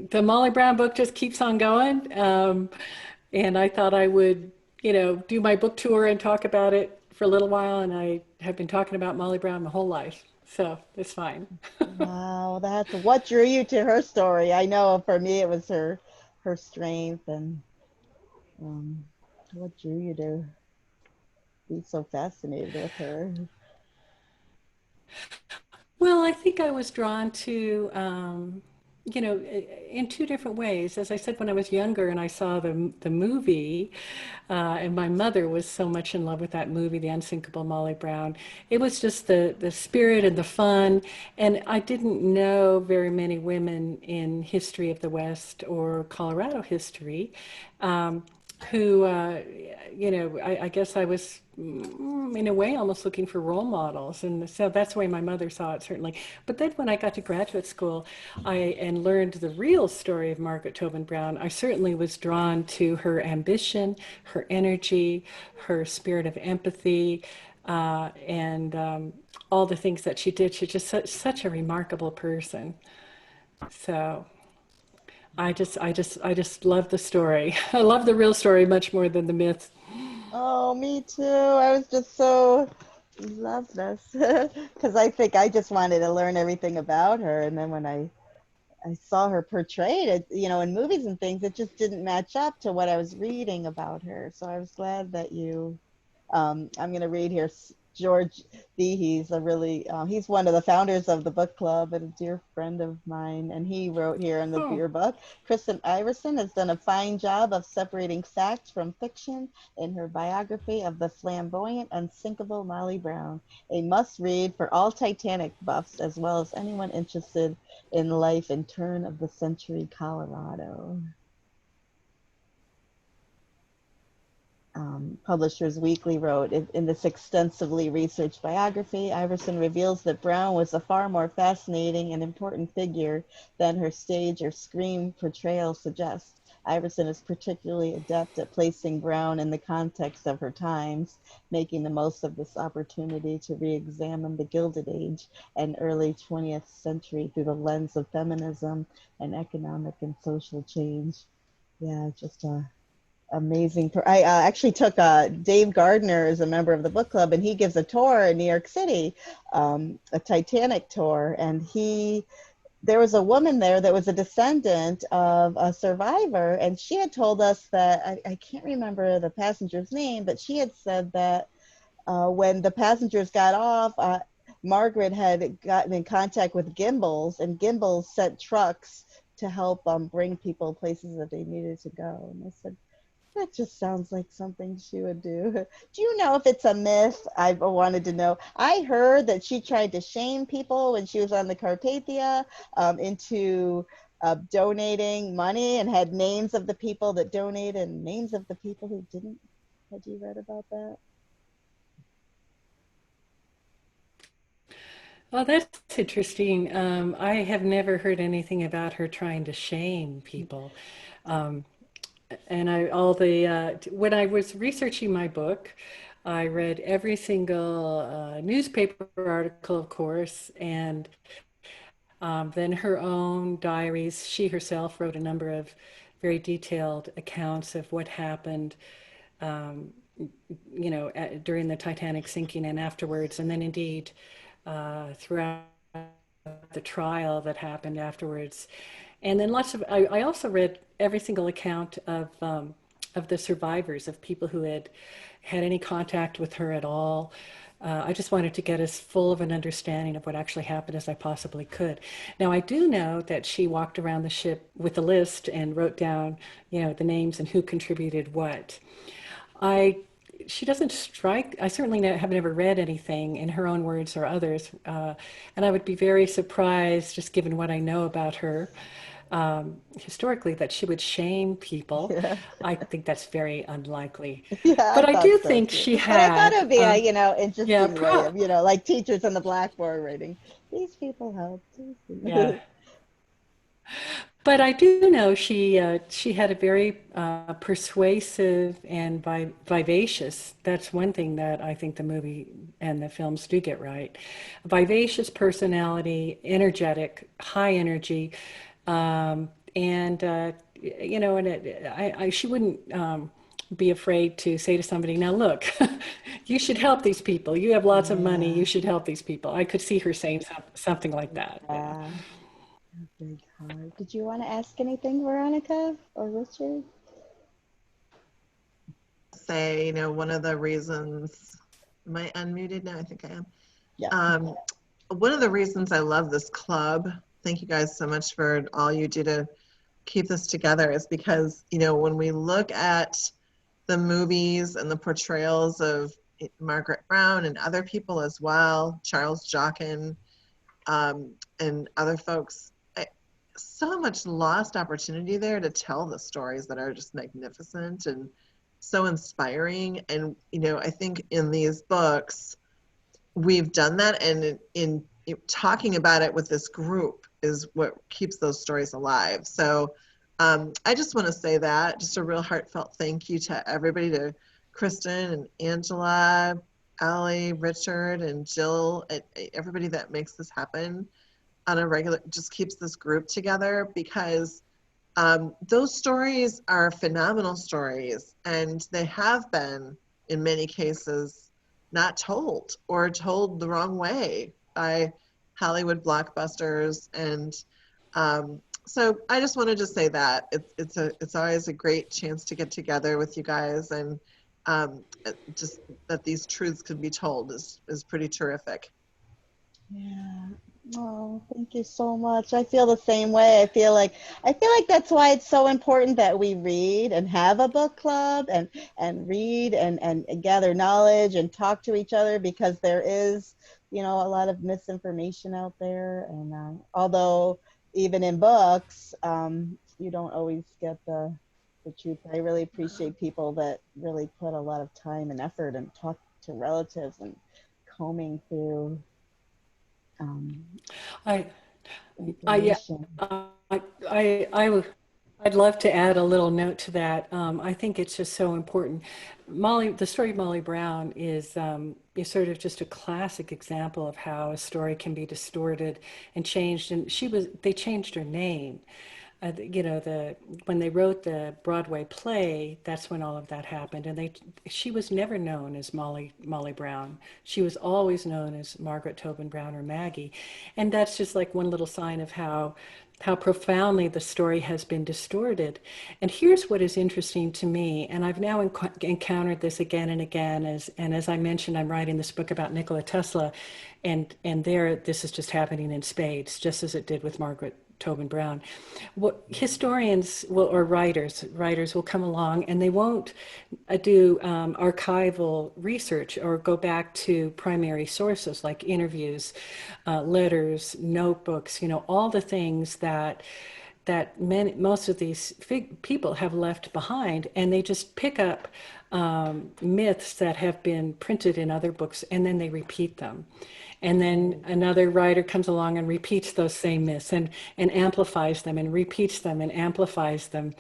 [SPEAKER 2] the Molly Brown book just keeps on going. And I thought I would, do my book tour and talk about it for a little while. And I have been talking about Molly Brown my whole life. So it's fine.
[SPEAKER 1] Wow, that's what drew you to her story. I know for me it was her strength and um, what drew you to be so fascinated with her.
[SPEAKER 2] Well, I think I was drawn to, in 2 different ways. As I said, when I was younger and I saw the movie, and my mother was so much in love with that movie, The Unsinkable Molly Brown. It was just the spirit and the fun. And I didn't know very many women in history of the West or Colorado history. Who, I guess I was in a way almost looking for role models. And so that's the way my mother saw it, certainly. But then when I got to graduate school and learned the real story of Margaret Tobin Brown, I certainly was drawn to her ambition, her energy, her spirit of empathy, and all the things that she did. She's just such a remarkable person. So I just love the story. I love the real story much more than the myth.
[SPEAKER 1] Oh, me too. I was just so love this because I think I just wanted to learn everything about her, and then when I saw her portrayed, it, in movies and things, it just didn't match up to what I was reading about her. So I was glad that you I'm going to read here. George B. He's one of the founders of the book club and a dear friend of mine. And he wrote here in the
[SPEAKER 2] Oh,
[SPEAKER 1] beer book, Kristen Iversen has done a fine job of separating fact from fiction in her biography of the flamboyant, unsinkable Molly Brown, a must read for all Titanic buffs, as well as anyone interested in life in turn of the century Colorado. Publishers Weekly wrote, in this extensively researched biography, Iverson reveals that Brown was a far more fascinating and important figure than her stage or screen portrayal suggests. Iverson is particularly adept at placing Brown in the context of her times, making the most of this opportunity to re-examine the Gilded Age and early 20th century through the lens of feminism and economic and social change. Yeah, just a amazing. I actually took Dave Gardner as a member of the book club, and he gives a tour in New York City, a Titanic tour. And there was a woman there that was a descendant of a survivor, and she had told us that I can't remember the passenger's name, but she had said that when the passengers got off, Margaret had gotten in contact with Gimbals, and Gimbals sent trucks to help bring people places that they needed to go. And I said, that just sounds like something she would do. Do you know if it's a myth? I wanted to know. I heard that she tried to shame people when she was on the Carpathia into donating money and had names of the people that donated and names of the people who didn't. Had you read about that?
[SPEAKER 2] well, that's interesting. I have never heard anything about her trying to shame people. Um, and when I was researching my book, I read every single newspaper article, of course, and then her own diaries. She herself wrote a number of very detailed accounts of what happened, um, during the Titanic sinking and afterwards, and then indeed throughout the trial that happened afterwards. And then I also read every single account of the survivors, of people who had any contact with her at all. I just wanted to get as full of an understanding of what actually happened as I possibly could. Now, I do know that she walked around the ship with a list and wrote down, the names and who contributed what. I she doesn't strike, I certainly have never read anything in her own words or others, and I would be very surprised, just given what I know about her, historically, that she would shame people.
[SPEAKER 1] Yeah.
[SPEAKER 2] I think that's very unlikely.
[SPEAKER 1] Yeah, I
[SPEAKER 2] But I
[SPEAKER 1] thought
[SPEAKER 2] do
[SPEAKER 1] so
[SPEAKER 2] think
[SPEAKER 1] too.
[SPEAKER 2] she
[SPEAKER 1] But I thought
[SPEAKER 2] had,
[SPEAKER 1] it'd be a,
[SPEAKER 2] yeah,
[SPEAKER 1] interesting way of, like teachers on the blackboard writing, these people help.
[SPEAKER 2] yeah. But I do know she had a very persuasive and vivacious. That's one thing that I think the movie and the films do get right. Vivacious personality, energetic, high energy, and she wouldn't be afraid to say to somebody, "Now look, you should help these people. You have lots of money.
[SPEAKER 1] Yeah.
[SPEAKER 2] You should help these people." I could see her saying something like that. Yeah.
[SPEAKER 1] Yeah. Big heart. Did you want to ask anything, Veronica or Richard?
[SPEAKER 5] Say, one of the reasons, am I unmuted now? I think I am.
[SPEAKER 1] Yeah.
[SPEAKER 5] One of the reasons I love this club, thank you guys so much for all you do to keep this together, is because, when we look at the movies and the portrayals of Margaret Brown and other people as well, Charles Jockin, and other folks, so much lost opportunity there to tell the stories that are just magnificent and so inspiring. And, I think in these books, we've done that, and in talking about it with this group is what keeps those stories alive. So I just want to say that, just a real heartfelt thank you to everybody, to Kristen and Angela, Allie, Richard, and Jill, and everybody that makes this happen on a regular, just keeps this group together, because those stories are phenomenal stories, and they have been, in many cases, not told, or told the wrong way by Hollywood blockbusters. And so I just wanted to say that it's always a great chance to get together with you guys, and just that these truths can be told is pretty terrific.
[SPEAKER 1] Yeah. Oh, thank you so much. I feel the same way. I feel like that's why it's so important that we read and have a book club, and read and gather knowledge and talk to each other, because there is, a lot of misinformation out there. And although even in books, you don't always get the truth. I really appreciate people that really put a lot of time and effort and talk to relatives and combing through
[SPEAKER 2] I, yeah,
[SPEAKER 1] information.
[SPEAKER 2] I I'd love to add a little note to that. I think it's just so important. The story of Molly Brown is sort of just a classic example of how a story can be distorted and changed. And they changed her name. When they wrote the Broadway play, that's when all of that happened. And she was never known as Molly Brown. She was always known as Margaret Tobin Brown, or Maggie. And that's just like one little sign of how profoundly the story has been distorted. And here's what is interesting to me, and I've now encountered this again and again, as I mentioned, I'm writing this book about Nikola Tesla, and this is just happening in spades, just as it did with Margaret Tobin Brown. What historians or writers will come along, and they won't do archival research or go back to primary sources like interviews, letters, notebooks, all the things that most of these people have left behind, and they just pick up myths that have been printed in other books, and then they repeat them. And then another writer comes along and repeats those same myths, and amplifies them, and repeats them, and amplifies them.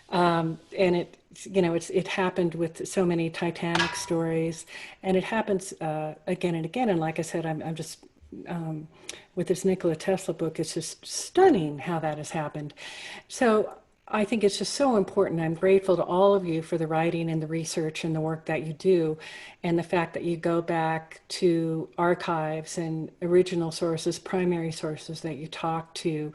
[SPEAKER 2] And it happened with so many Titanic stories, and it happens again and again. And like I said, I'm just with this Nikola Tesla book, it's just stunning how that has happened. So I think it's just so important. I'm grateful to all of you for the writing and the research and the work that you do, and the fact that you go back to archives and original sources, primary sources that you talk to,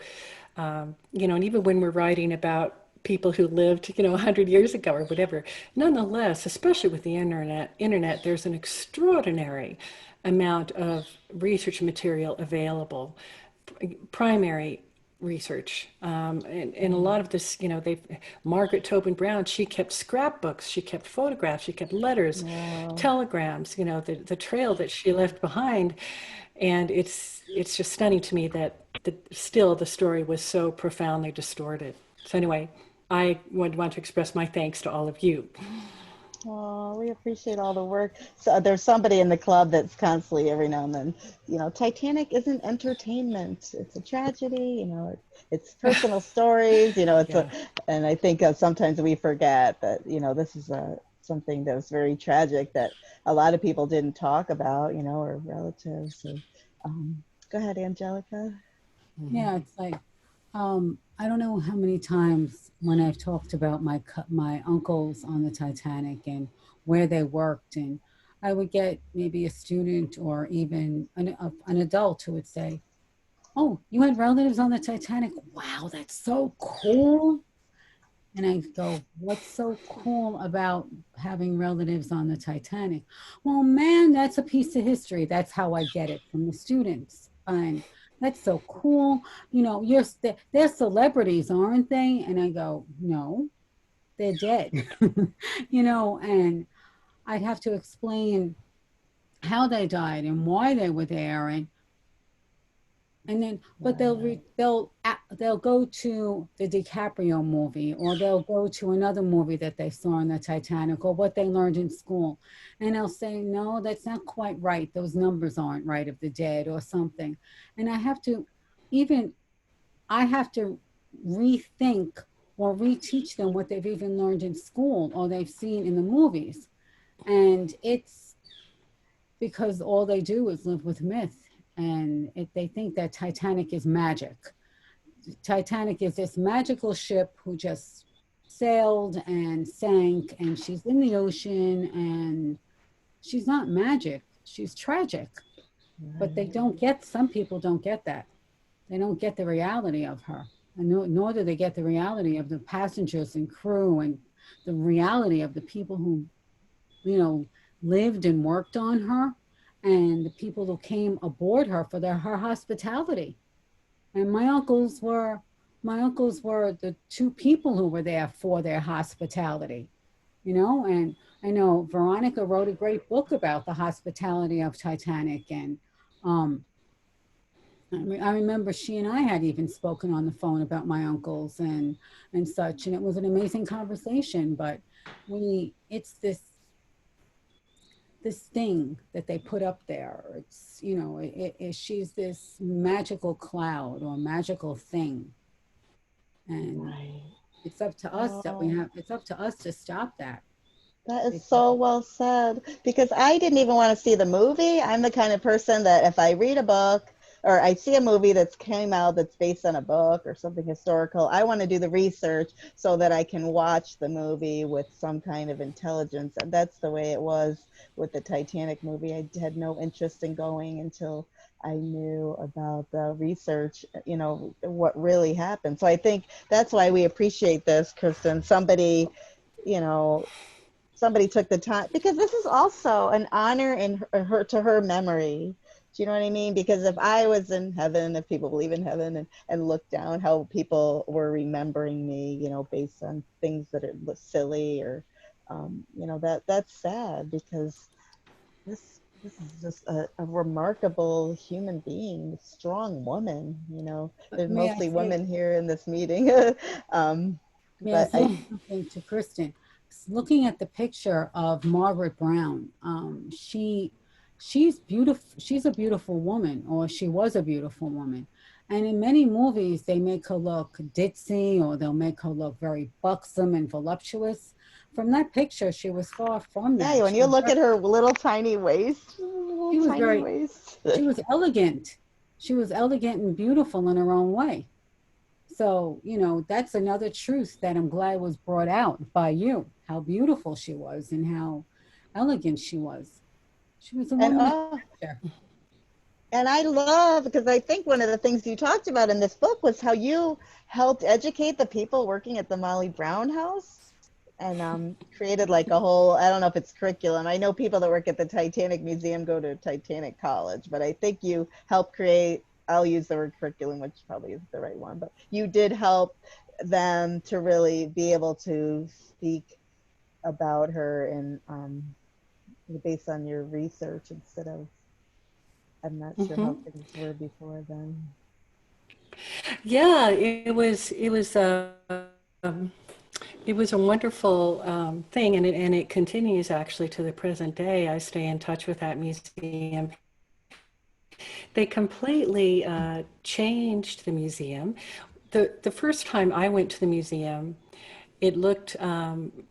[SPEAKER 2] and even when we're writing about people who lived, 100 years ago or whatever, nonetheless, especially with the internet, there's an extraordinary amount of research material available, primary, research. And a lot of this, you know, Margaret Tobin Brown, she kept scrapbooks, she kept photographs, she kept letters,
[SPEAKER 1] Wow.
[SPEAKER 2] telegrams, you know, the trail that she left behind. And it's just stunning to me that still the story was so profoundly distorted. So anyway, I would want to express my thanks to all of you.
[SPEAKER 1] Oh, we appreciate all the work. So there's somebody in the club that's constantly every now and then, you know, Titanic isn't entertainment. It's a tragedy, you know, it's personal stories, you know, and I think sometimes we forget that, you know, this is something that was very tragic that a lot of people didn't talk about, you know, or relatives. So, go ahead, Angelica.
[SPEAKER 7] Yeah, it's like, I don't know how many times when I've talked about my uncles on the Titanic and where they worked, and I would get maybe a student or even an adult who would say, "Oh, you had relatives on the Titanic? Wow, that's so cool." And I go, "What's so cool about having relatives on the Titanic?" "Well, man, that's a piece of history." That's how I get it from the students. And that's so cool. You know, they're celebrities, aren't they? And I go, "No, they're dead." You know, and I'd have to explain how they died and why they were there, and then, but they'll go to the DiCaprio movie, or they'll go to another movie that they saw in the Titanic, or what they learned in school, and they'll say, "No, that's not quite right. Those numbers aren't right of the dead," or something. And even I have to rethink or reteach them what they've even learned in school or they've seen in the movies, and it's because all they do is live with myth. And they think that Titanic is magic. Titanic is this magical ship who just sailed and sank, and she's in the ocean, and she's not magic, she's tragic. But some people don't get that. They don't get the reality of her. And nor do they get the reality of the passengers and crew, and the reality of the people who, you know, lived and worked on her, and the people who came aboard her for her hospitality. And my uncles were the two people who were there for their hospitality, you know. And I know Veronica wrote a great book about the hospitality of Titanic. And I remember she and I had even spoken on the phone about my uncles and such, and it was an amazing conversation. But it's this thing that they put up there. It's, you know, she's this magical cloud or magical thing. And it's up to us it's up to us to stop that.
[SPEAKER 1] That is so well said, because I didn't even want to see the movie. I'm the kind of person that if I read a book or I see a movie that's came out that's based on a book or something historical, I want to do the research so that I can watch the movie with some kind of intelligence. And that's the way it was with the Titanic movie. I had no interest in going until I knew about the research, you know, what really happened. So I think that's why we appreciate this, Kristen. Somebody took the time, because this is also an honor in her memory. Do you know what I mean? Because if I was in heaven, if people believe in heaven, and look down how people were remembering me, you know, based on things that are silly or, you know, that's sad, because this is just a remarkable human being, strong woman. You know, there's mostly women here in this meeting.
[SPEAKER 7] May I say something to Kristen? Looking at the picture of Margaret Brown, she's beautiful. She's a beautiful woman, or she was a beautiful woman. And in many movies, they make her look ditzy, or they'll make her look very buxom and voluptuous. From that picture, she was far from that.
[SPEAKER 1] Yeah, when you look at her little tiny waist,
[SPEAKER 7] she was elegant. She was elegant and beautiful in her own way. So, you know, that's another truth that I'm glad was brought out by you, how beautiful she was and how elegant she was. She was a woman.
[SPEAKER 1] And I love, because I think one of the things you talked about in this book was how you helped educate the people working at the Molly Brown House, and created like a whole, I don't know if it's curriculum. I know people that work at the Titanic Museum go to Titanic College, but I think you helped create I'll use the word curriculum, which probably isn't the right one, but you did help them to really be able to speak about her and based on your research instead of, I'm not sure how things were before then.
[SPEAKER 2] Yeah, um, it was a wonderful thing, and it continues actually to the present day. I stay in touch with that museum. They completely changed the museum. The first time I went to the museum, it looked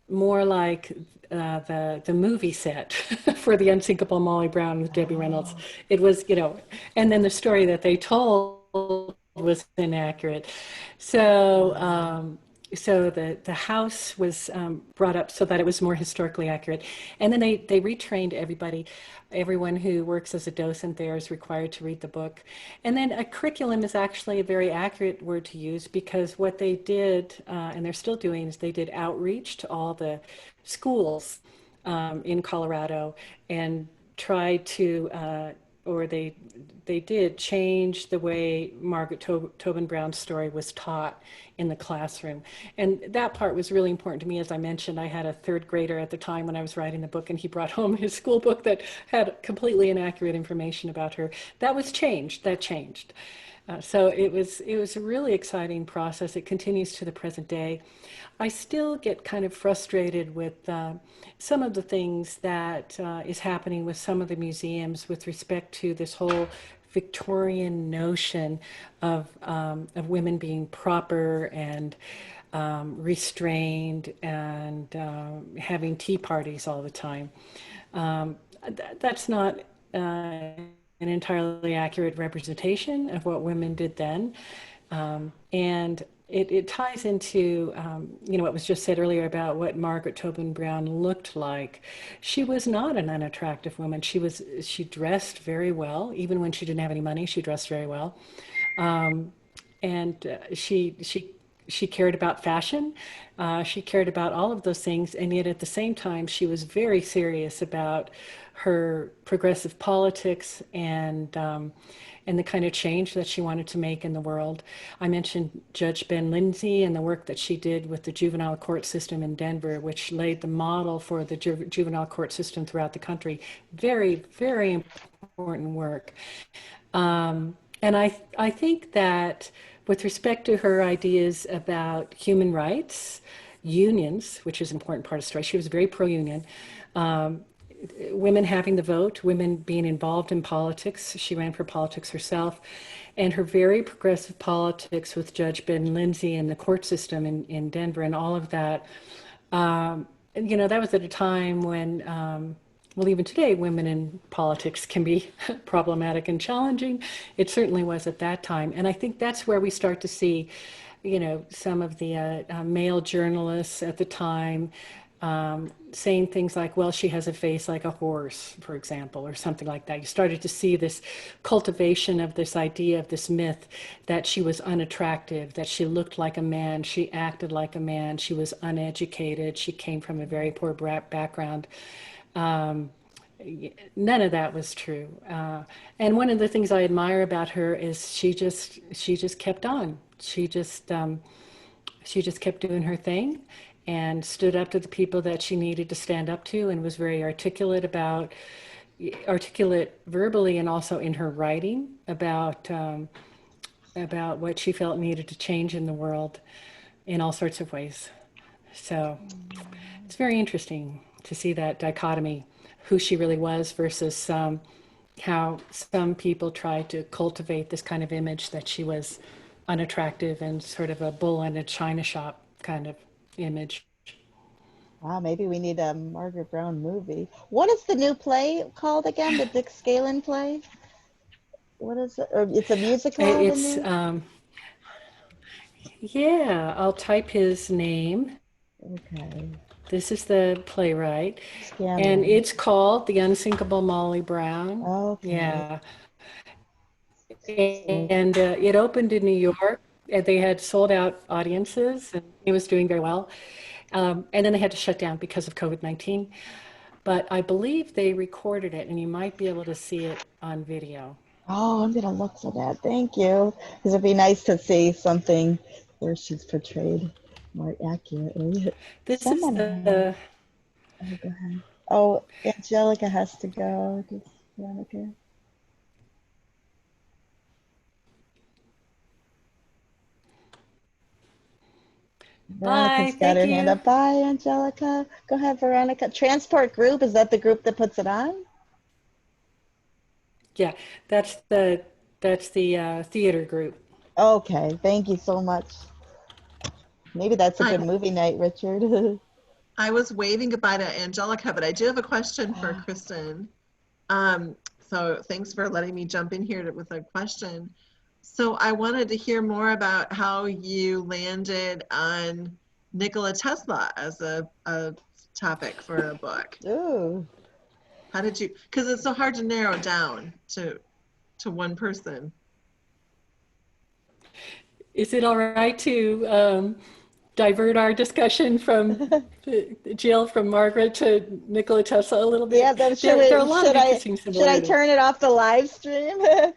[SPEAKER 2] more like the movie set for The Unsinkable Molly Brown with Debbie Reynolds. It was, and then the story that they told was inaccurate. So the house was brought up so that it was more historically accurate. And then they retrained everybody. Everyone who works as a docent there is required to read the book. And then a curriculum is actually a very accurate word to use, because what they did, and they're still doing, is they did outreach to all the schools in Colorado and tried to, or they did change the way Margaret Tobin Brown's story was taught in the classroom. And that part was really important to me. As I mentioned, I had a third grader at the time when I was writing the book, and he brought home his school book that had completely inaccurate information about her. That changed. So it was a really exciting process. It continues to the present day. I still get kind of frustrated with some of the things that is happening with some of the museums with respect to this whole Victorian notion of women being proper and restrained and having tea parties all the time. That's not an entirely accurate representation of what women did then. And it ties into, what was just said earlier about what Margaret Tobin Brown looked like. She was not an unattractive woman. She dressed very well. Even when she didn't have any money, she dressed very well. And she cared about fashion. She cared about all of those things. And yet at the same time, she was very serious about her progressive politics and the kind of change that she wanted to make in the world. I mentioned Judge Ben Lindsay and the work that she did with the juvenile court system in Denver, which laid the model for the juvenile court system throughout the country. Very, very important work. And I think that with respect to her ideas about human rights, unions, which is an important part of the story, she was very pro-union, women having the vote, women being involved in politics. She ran for politics herself, and her very progressive politics with Judge Ben Lindsay and the court system in Denver and all of that. That was at a time when, well, even today, women in politics can be problematic and challenging. It certainly was at that time. And I think that's where we start to see, some of the male journalists at the time saying things like, well, she has a face like a horse, for example, or something like that. You started to see this cultivation of this idea of this myth that she was unattractive, that she looked like a man, she acted like a man, she was uneducated, she came from a very poor background. None of that was true. And one of the things I admire about her is she just kept on. She just kept doing her thing and stood up to the people that she needed to stand up to, and was very articulate verbally and also in her writing about what she felt needed to change in the world in all sorts of ways. So it's very interesting to see that dichotomy, who she really was versus how some people tried to cultivate this kind of image that she was unattractive and sort of a bull in a china shop kind of image.
[SPEAKER 1] Wow, maybe we need a Margaret Brown movie. What is the new play called again? The Dick Scalan play? What is it? Or it's a musical?
[SPEAKER 2] It's yeah, I'll type his name.
[SPEAKER 1] Okay.
[SPEAKER 2] This is the playwright,
[SPEAKER 1] Scalan.
[SPEAKER 2] and it's called The Unsinkable Molly Brown.
[SPEAKER 1] Okay.
[SPEAKER 2] Yeah. And it opened in New York, and they had sold out audiences, and it was doing very well. And then they had to shut down because of COVID-19. But I believe they recorded it, and you might be able to see it on video.
[SPEAKER 1] Oh, I'm gonna look for that. Thank you. Because it'd be nice to see something where she's portrayed more accurately.
[SPEAKER 2] This is
[SPEAKER 1] Someone had.
[SPEAKER 2] the
[SPEAKER 1] Oh, go ahead. Oh, Angelica has to go. Does Veronica?
[SPEAKER 2] bye.
[SPEAKER 1] Veronica's got
[SPEAKER 2] Thank
[SPEAKER 1] her hand
[SPEAKER 2] you.
[SPEAKER 1] up. Bye, Angelica. Go ahead, Veronica. Transport Group, is that the group that puts it on?
[SPEAKER 2] Yeah, that's the theater group.
[SPEAKER 1] Okay, thank you so much. Maybe that's a
[SPEAKER 5] Hi,
[SPEAKER 1] good movie night, Richard.
[SPEAKER 5] I was waving goodbye to Angelica, but I do have a question for Kristen. So thanks for letting me jump in here with a question. So I wanted to hear more about how you landed on Nikola Tesla as a topic for a book.
[SPEAKER 1] Ooh.
[SPEAKER 5] How did you, because it's so hard to narrow down to one person.
[SPEAKER 2] Is it all right to divert our discussion from Jill, from Margaret to Nikola Tesla a little
[SPEAKER 1] Yeah,
[SPEAKER 2] bit?
[SPEAKER 1] then
[SPEAKER 2] There are a lot of interesting
[SPEAKER 1] should I
[SPEAKER 2] similarities.
[SPEAKER 1] turn it off the live stream? Yeah,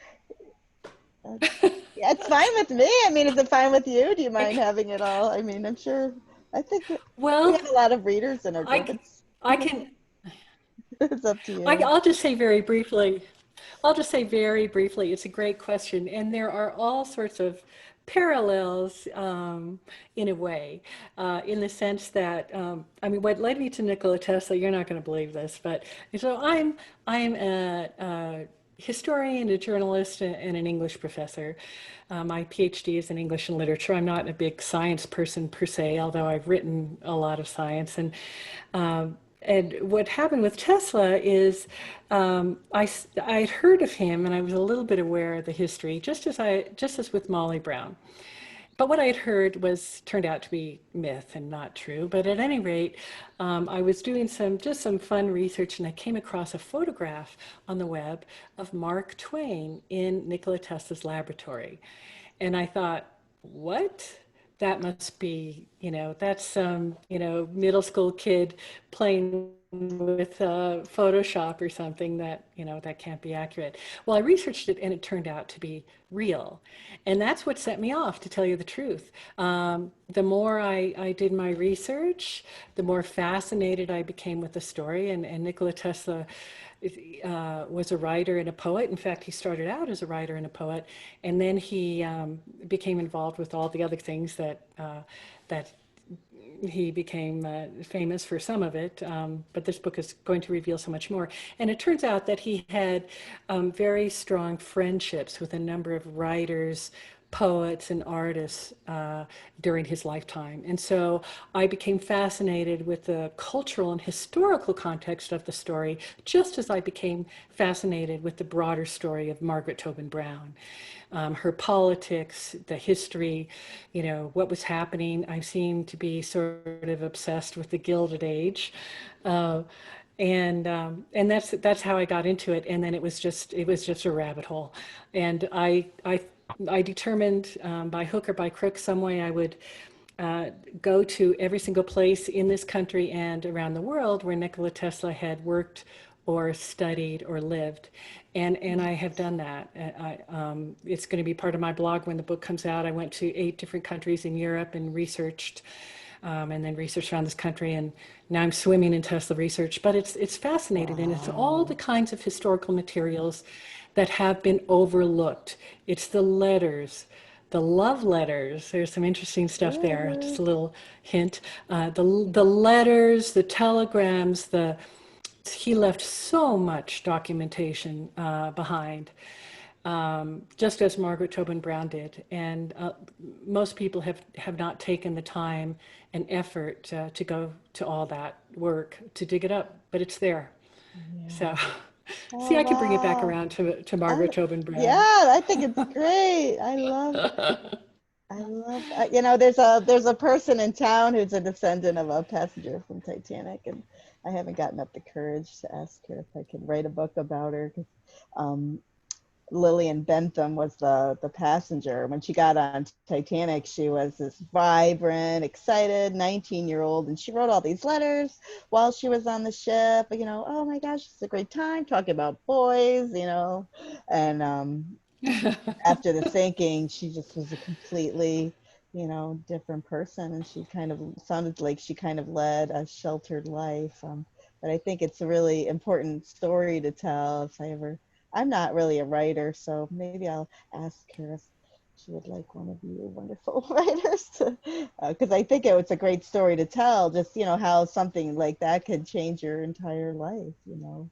[SPEAKER 1] it's fine with me. I mean, is it fine with you? Do you mind having it all? I mean, I'm sure, I think we
[SPEAKER 2] Well,
[SPEAKER 1] have a lot of readers in our group.
[SPEAKER 2] I, I can,
[SPEAKER 1] It's up to you.
[SPEAKER 2] I'll just say very briefly, it's a great question. And there are all sorts of parallels in a way, in the sense that, I mean, what led me to Nikola Tesla, you're not going to believe this, but so I'm a historian, a journalist, and an English professor. My PhD is in English and literature. I'm not a big science person per se, although I've written a lot of science. And what happened with Tesla is I'd heard of him and I was a little bit aware of the history, just as with Molly Brown. But what I had heard turned out to be myth and not true. But at any rate, I was doing some fun research, and I came across a photograph on the web of Mark Twain in Nikola Tesla's laboratory, and I thought, what? That must be, that's some, middle school kid playing with Photoshop or something that can't be accurate. Well, I researched it and it turned out to be real. And that's what set me off, to tell you the truth. The more I did my research, the more fascinated I became with the story. And Nikola Tesla was a writer and a poet. In fact, he started out as a writer and a poet, and then he became involved with all the other things that he became famous for, some of it, but this book is going to reveal so much more. And it turns out that he had very strong friendships with a number of writers, poets, and artists during his lifetime. And so I became fascinated with the cultural and historical context of the story, just as I became fascinated with the broader story of Margaret Tobin Brown. Her politics, the history, what was happening. I seemed to be sort of obsessed with the Gilded Age. And that's how I got into it. And then it was just a rabbit hole. And I determined by hook or by crook, some way I would go to every single place in this country and around the world where Nikola Tesla had worked or studied or lived. And I have done that. It's going to be part of my blog when the book comes out. I went to 8 different countries in Europe and researched, and then researched around this country. And now I'm swimming in Tesla research. But it's fascinating, and it's all the kinds of historical materials that have been overlooked. It's the letters, the love letters. There's some interesting stuff there. Just a little hint. The letters, the telegrams, he left so much documentation behind, just as Margaret Tobin Brown did. And most people have not taken the time and effort to go to all that work to dig it up, but it's there.
[SPEAKER 1] Yeah.
[SPEAKER 2] So, see,
[SPEAKER 1] Oh,
[SPEAKER 2] I can bring it back
[SPEAKER 1] wow.
[SPEAKER 2] around to Margaret Tobin Brown.
[SPEAKER 1] Yeah, I think it's great. I love, there's a person in town who's a descendant of a passenger from Titanic, and I haven't gotten up the courage to ask her if I could write a book about her. 'Cause, Lillian Bentham was the passenger. When she got on Titanic, she was this vibrant, excited 19-year-old, and she wrote all these letters while she was on the ship. You know, oh my gosh, it's a great time talking about boys. You know, and after the sinking, she just was a completely, you know, different person, and she kind of sounded like she kind of led a sheltered life. But I think it's a really important story to tell. If I ever, I'm not really a writer, so maybe I'll ask her if she would like one of you wonderful writers to, because I think it's a great story to tell. Just, you know, how something like that could change your entire life. You know.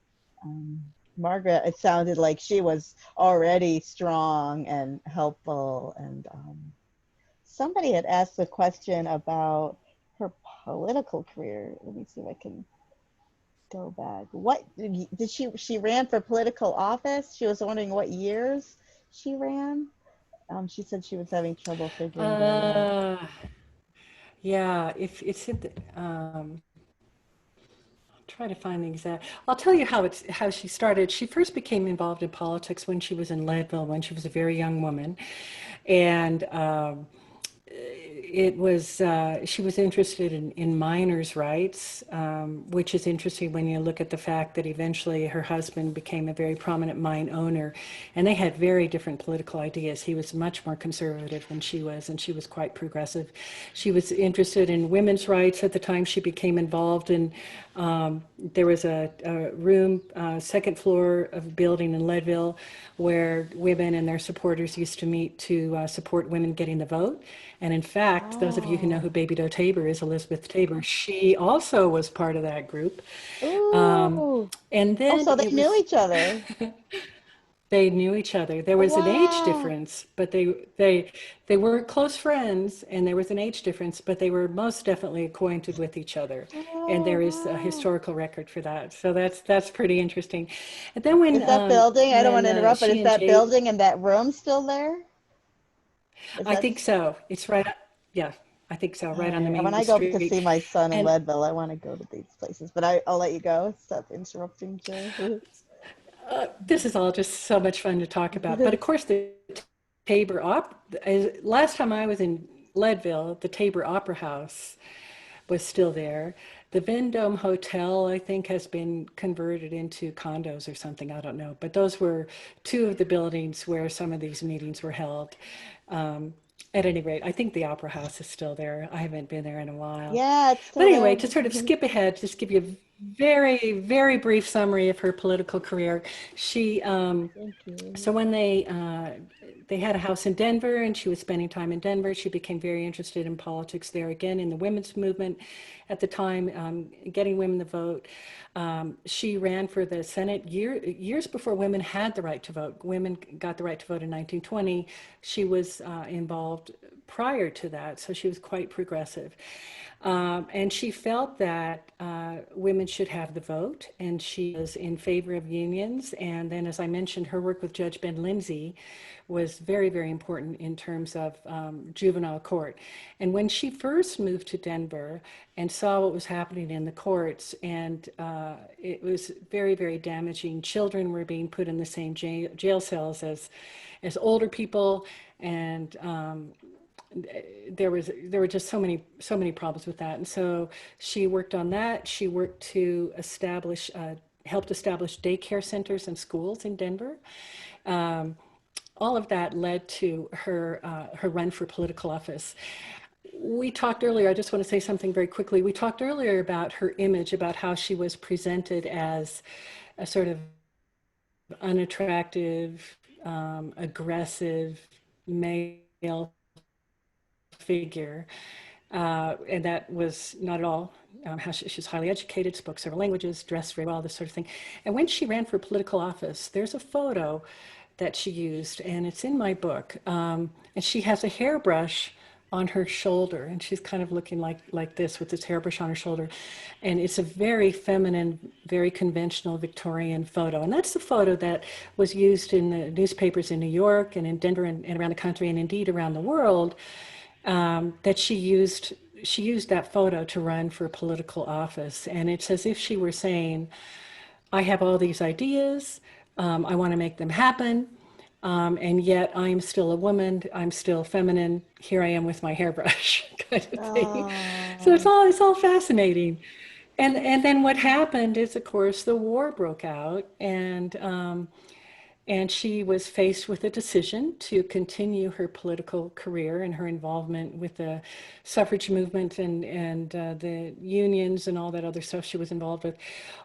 [SPEAKER 1] Margaret, it sounded like she was already strong and helpful. And somebody had asked a question about her political career. Let me see if I can go back. What did she ran for political office? She was wondering what years she ran. She said she was having trouble figuring that out.
[SPEAKER 2] Yeah, if it's in the, try to find the exact. I'll tell you how she started. She first became involved in politics when she was in Leadville, when she was a very young woman, and it was she was interested in minors' rights, which is interesting when you look at the fact that eventually her husband became a very prominent mine owner, and they had very different political ideas. He was much more conservative than she was, and she was quite progressive. She was interested in women's rights at the time she became involved in. There was a room, second floor of a building in Leadville, where women and their supporters used to meet to support women getting the vote. And in fact, those of you who know who Baby Doe Tabor is, Elizabeth Tabor, she also was part of that group.
[SPEAKER 1] Ooh.
[SPEAKER 2] And
[SPEAKER 1] Oh,
[SPEAKER 2] then
[SPEAKER 1] so they
[SPEAKER 2] it
[SPEAKER 1] knew
[SPEAKER 2] was,
[SPEAKER 1] each other.
[SPEAKER 2] they knew each other. There was an age
[SPEAKER 1] Wow.
[SPEAKER 2] difference, but they weren't close friends, and there was an age difference, but they were most definitely acquainted with each other. And
[SPEAKER 1] Oh,
[SPEAKER 2] there is a
[SPEAKER 1] wow.
[SPEAKER 2] historical record for that. So that's pretty interesting. And then when
[SPEAKER 1] Is that building, I don't want to interrupt, but
[SPEAKER 2] she
[SPEAKER 1] is
[SPEAKER 2] and
[SPEAKER 1] that
[SPEAKER 2] Jay,
[SPEAKER 1] building and that room still there? Is
[SPEAKER 2] I
[SPEAKER 1] that,
[SPEAKER 2] think so. It's right. Yeah, I think so.
[SPEAKER 1] all
[SPEAKER 2] Right on the
[SPEAKER 1] right. When
[SPEAKER 2] main
[SPEAKER 1] I go to
[SPEAKER 2] street.
[SPEAKER 1] see my son in
[SPEAKER 2] And
[SPEAKER 1] Leadville, I want to go to these places, but I'll let you go. Stop interrupting, Jill.
[SPEAKER 2] this is all just so much fun to talk about. But of course, the Tabor last time I was in Leadville, the Tabor Opera House was still there. The Vendome Hotel, I think, has been converted into condos or something. I don't know. But those were two of the buildings where some of these meetings were held. Um, at any rate, I think the Opera House is still there. I haven't been there in a while.
[SPEAKER 1] Yeah, it's
[SPEAKER 2] But
[SPEAKER 1] still
[SPEAKER 2] anyway,
[SPEAKER 1] there.
[SPEAKER 2] to sort of skip ahead, just give you a very, very brief summary of her political career. She
[SPEAKER 1] Thank you.
[SPEAKER 2] so when they had a house in Denver, and she was spending time in Denver, she became very interested in politics there again, in the women's movement at the time, getting women to vote. She ran for the Senate years before women had the right to vote. Women got the right to vote in 1920. She was involved prior to that, so she was quite progressive. And she felt that women should have the vote, and she was in favor of unions. And then, as I mentioned, her work with Judge Ben Lindsay was very, very important in terms of juvenile court. And when she first moved to Denver and saw what was happening in the courts, and it was very, very damaging. Children were being put in the same jail cells as older people, and there were just so many problems with that. And so she worked on that. She worked to helped establish daycare centers and schools in Denver. All of that led to her run for political office. We talked earlier, I just want to say something very quickly. We talked earlier about her image, about how she was presented as a sort of unattractive, aggressive male figure. And that was not at all how she's highly educated, spoke several languages, dressed very well, this sort of thing. And when she ran for political office, there's a photo that she used, and it's in my book. And she has a hairbrush on her shoulder, and she's kind of looking like this with this hairbrush on her shoulder. And it's a very feminine, very conventional Victorian photo. And that's the photo that was used in the newspapers in New York and in Denver and around the country, and indeed around the world, that she used that photo to run for political office. And it's as if she were saying, I have all these ideas, I want to make them happen, and yet I'm still a woman, I'm still feminine, here I am with my hairbrush kind of thing. So
[SPEAKER 1] Oh,
[SPEAKER 2] it's all fascinating. And then what happened is, of course, the war broke out, and she was faced with a decision to continue her political career and her involvement with the suffrage movement and the unions and all that other stuff she was involved with,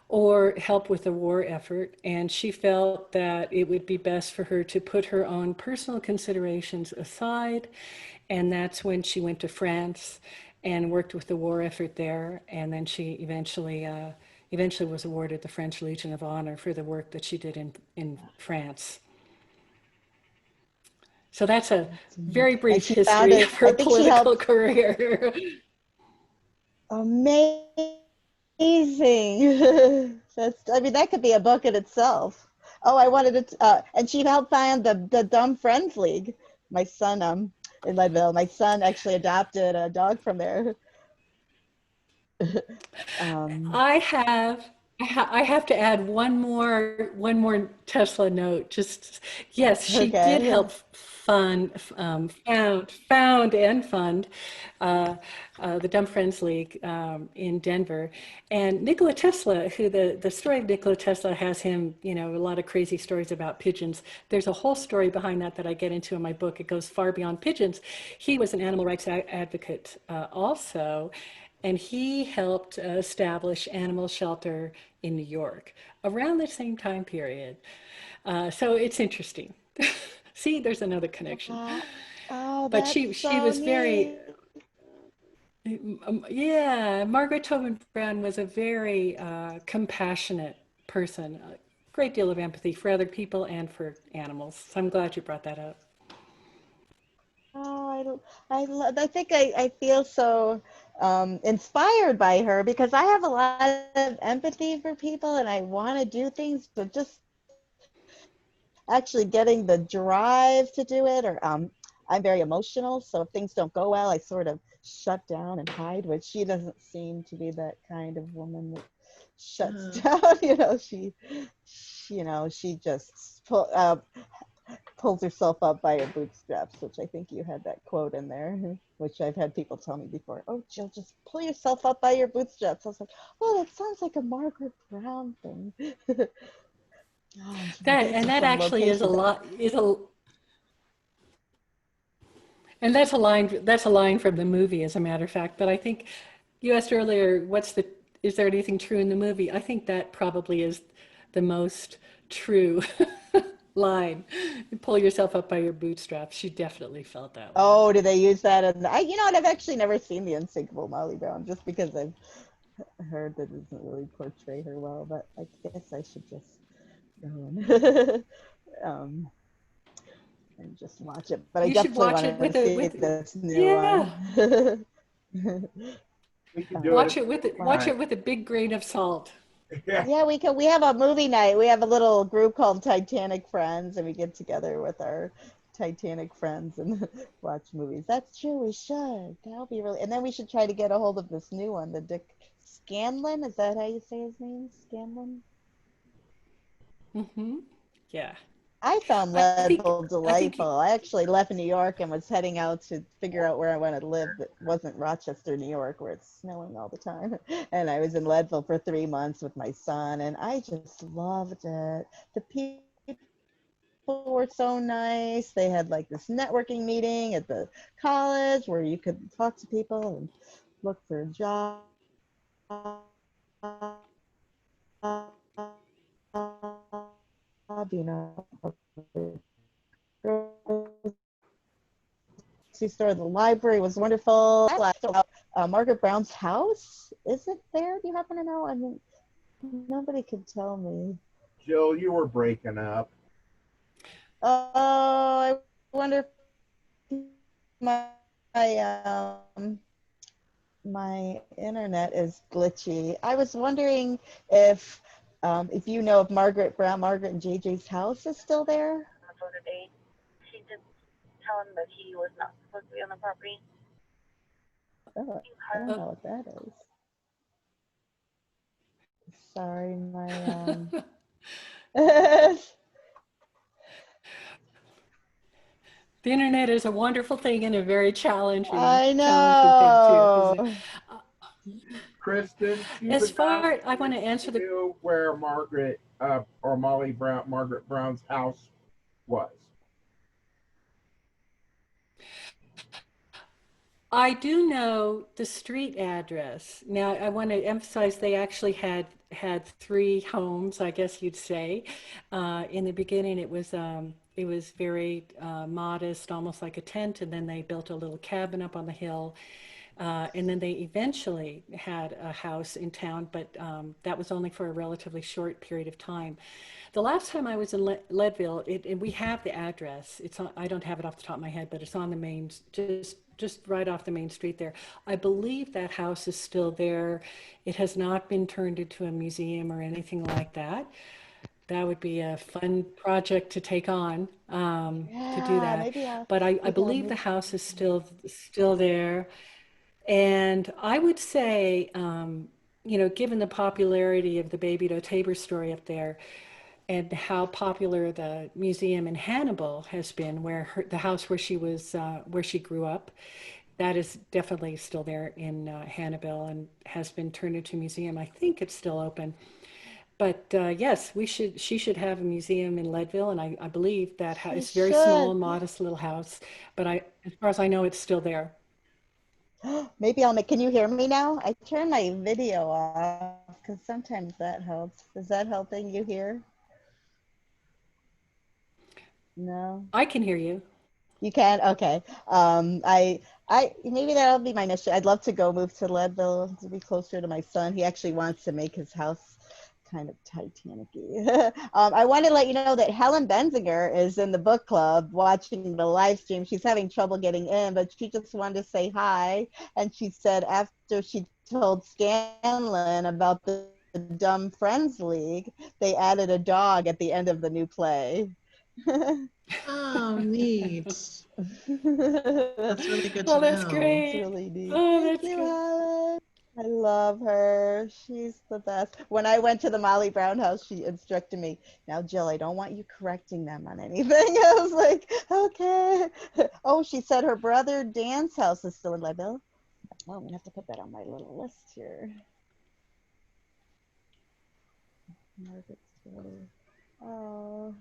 [SPEAKER 2] or help with the war effort. And she felt that it would be best for her to put her own personal considerations aside. And that's when she went to France and worked with the war effort there. And then she eventually was awarded the French Legion of Honor for the work that she did in France. So that's a very
[SPEAKER 1] and
[SPEAKER 2] brief
[SPEAKER 1] she found
[SPEAKER 2] history
[SPEAKER 1] it.
[SPEAKER 2] of
[SPEAKER 1] I
[SPEAKER 2] her
[SPEAKER 1] think she
[SPEAKER 2] political
[SPEAKER 1] helped.
[SPEAKER 2] career.
[SPEAKER 1] Amazing. That's, I mean, that could be a book in itself. Oh, I wanted to, and she helped found the Dumb Friends League. My son, in Leadville, my son actually adopted a dog from there. Um,
[SPEAKER 2] I have I have to add one more Tesla note. Just yes, she did
[SPEAKER 1] okay.
[SPEAKER 2] help found and fund the Dumb Friends League in Denver. And Nikola Tesla, who the story of Nikola Tesla has him, you know, a lot of crazy stories about pigeons. There's a whole story behind that I get into in my book. It goes far beyond pigeons. He was an animal rights advocate also. And he helped establish animal shelter in New York around the same time period. So it's interesting. See, there's another connection.
[SPEAKER 1] Uh, oh,
[SPEAKER 2] But
[SPEAKER 1] that's
[SPEAKER 2] she
[SPEAKER 1] so
[SPEAKER 2] was very,
[SPEAKER 1] neat.
[SPEAKER 2] yeah, Margaret Tobin Brown was a very compassionate person, a great deal of empathy for other people and for animals. So I'm glad you brought that up.
[SPEAKER 1] Oh, I think I feel so inspired by her because I have a lot of empathy for people and I want to do things, but just actually getting the drive to do it, or I'm very emotional, so if things don't go well, I sort of shut down and hide, which she doesn't seem to be that kind of woman that shuts down. She just pulls herself up by her bootstraps, which I think you had that quote in there, which I've had people tell me before. Oh, Jill, just pull yourself up by your bootstraps. I was like, oh, that sounds like a Margaret Brown thing. Oh, these are
[SPEAKER 2] That
[SPEAKER 1] some
[SPEAKER 2] actually is a
[SPEAKER 1] locations.
[SPEAKER 2] lot is a and that's a line from the movie, as a matter of fact. But I think you asked earlier, is there anything true in the movie? I think that probably is the most true line. Pull yourself up by your bootstraps. She definitely felt that way.
[SPEAKER 1] Oh, do they use that? You know what? I've actually never seen the Unsinkable Molly Brown, just because I've heard that it doesn't really portray her well. But I guess I should just go and, um, and just watch it. But I
[SPEAKER 2] You should
[SPEAKER 1] definitely
[SPEAKER 2] watch it
[SPEAKER 1] wanted to
[SPEAKER 2] with a
[SPEAKER 1] see
[SPEAKER 2] with
[SPEAKER 1] this new
[SPEAKER 2] yeah.
[SPEAKER 1] one.
[SPEAKER 3] We can do it.
[SPEAKER 2] Watch
[SPEAKER 1] Wow.
[SPEAKER 2] it with a big grain of salt.
[SPEAKER 3] Yeah.
[SPEAKER 1] Yeah, we can. We have a movie night. We have a little group called Titanic Friends, and we get together with our Titanic friends and watch movies. That's true. We should. That'll be really. And then we should try to get a hold of this new one, the Dick Scanlon. Is that how you say his name? Scanlon.
[SPEAKER 2] Hmm. Yeah.
[SPEAKER 1] I found
[SPEAKER 2] I think
[SPEAKER 1] Leadville
[SPEAKER 2] I think
[SPEAKER 1] delightful. I actually left New York and was heading out to figure out where I wanted to live. That wasn't Rochester, New York, where it's snowing all the time. And I was in Leadville for 3 months with my son, and I just loved it. The people were so nice. They had like this networking meeting at the college where you could talk to people and look for a job. You know, store. The library was wonderful. Margaret Brown's house, is it there? Do you happen to know? I mean, nobody could tell me.
[SPEAKER 3] Jill, you were breaking up.
[SPEAKER 1] Oh, I wonder if my my internet is glitchy. I was wondering if you know if Margaret and JJ's house is still there.
[SPEAKER 8] She did tell him that he was not supposed to be on the property.
[SPEAKER 1] Oh, I don't know what that is. Sorry, my
[SPEAKER 2] The internet is a wonderful thing and a very
[SPEAKER 1] I
[SPEAKER 2] challenging thing too. 'Cause
[SPEAKER 1] know.
[SPEAKER 3] Kristen, she
[SPEAKER 2] as
[SPEAKER 3] would not
[SPEAKER 2] far, I
[SPEAKER 3] if
[SPEAKER 2] want to
[SPEAKER 3] she
[SPEAKER 2] answer the
[SPEAKER 3] knew where Margaret Brown's house was.
[SPEAKER 2] I do know the street address. Now, I want to emphasize they actually had three homes, I guess you'd say. In the beginning, it was very modest, almost like a tent, and then they built a little cabin up on the hill. And then they eventually had a house in town, but that was only for a relatively short period of time. The last time I was in Leadville, and we have the address. It's on, I don't have it off the top of my head, but it's on the main, just right off the main street there. I believe that house is still there. It has not been turned into a museum or anything like that. That would be a fun project to take on, to do
[SPEAKER 1] Yeah,
[SPEAKER 2] that. But I
[SPEAKER 1] maybe I'll
[SPEAKER 2] believe the
[SPEAKER 1] move.
[SPEAKER 2] house is still there. And I would say, given the popularity of the Baby to Tabor story up there, and how popular the museum in Hannibal has been, where the house where she grew up, that is definitely still there in Hannibal and has been turned into a museum. I think it's still open. But yes, she should have a museum in Leadville, and I believe that
[SPEAKER 1] She
[SPEAKER 2] it's very small,
[SPEAKER 1] should.
[SPEAKER 2] modest little house. But as far as I know, it's still there.
[SPEAKER 1] Maybe I'll make, can you hear me now? I turned my video off because sometimes that helps. Is that helping you hear? No?
[SPEAKER 2] I can hear you.
[SPEAKER 1] You can? Okay. Maybe that'll be my mission. I'd love to go move to Leadville to be closer to my son. He actually wants to make his house kind of Titanic-y. I want to let you know that Helen Benzinger is in the book club watching the live stream. She's having trouble getting in, but she just wanted to say hi. And she said after she told Scanlon about the Dumb Friends League, they added a dog at the end of the new play.
[SPEAKER 5] Oh, neat. That's really good to
[SPEAKER 2] Oh, that's
[SPEAKER 5] know.
[SPEAKER 1] It's
[SPEAKER 2] great.
[SPEAKER 1] really neat.
[SPEAKER 2] Oh,
[SPEAKER 1] Thank
[SPEAKER 2] that's
[SPEAKER 1] you,
[SPEAKER 2] good.
[SPEAKER 1] Helen. I love her. She's the best. When I went to the Molly Brown house, she instructed me, now, Jill, I don't want you correcting them on anything. I was like, okay. Oh, she said her brother Dan's house is still in Leadville. Oh, I'm going to have to put that on my little list here. Margaret's brother. Oh,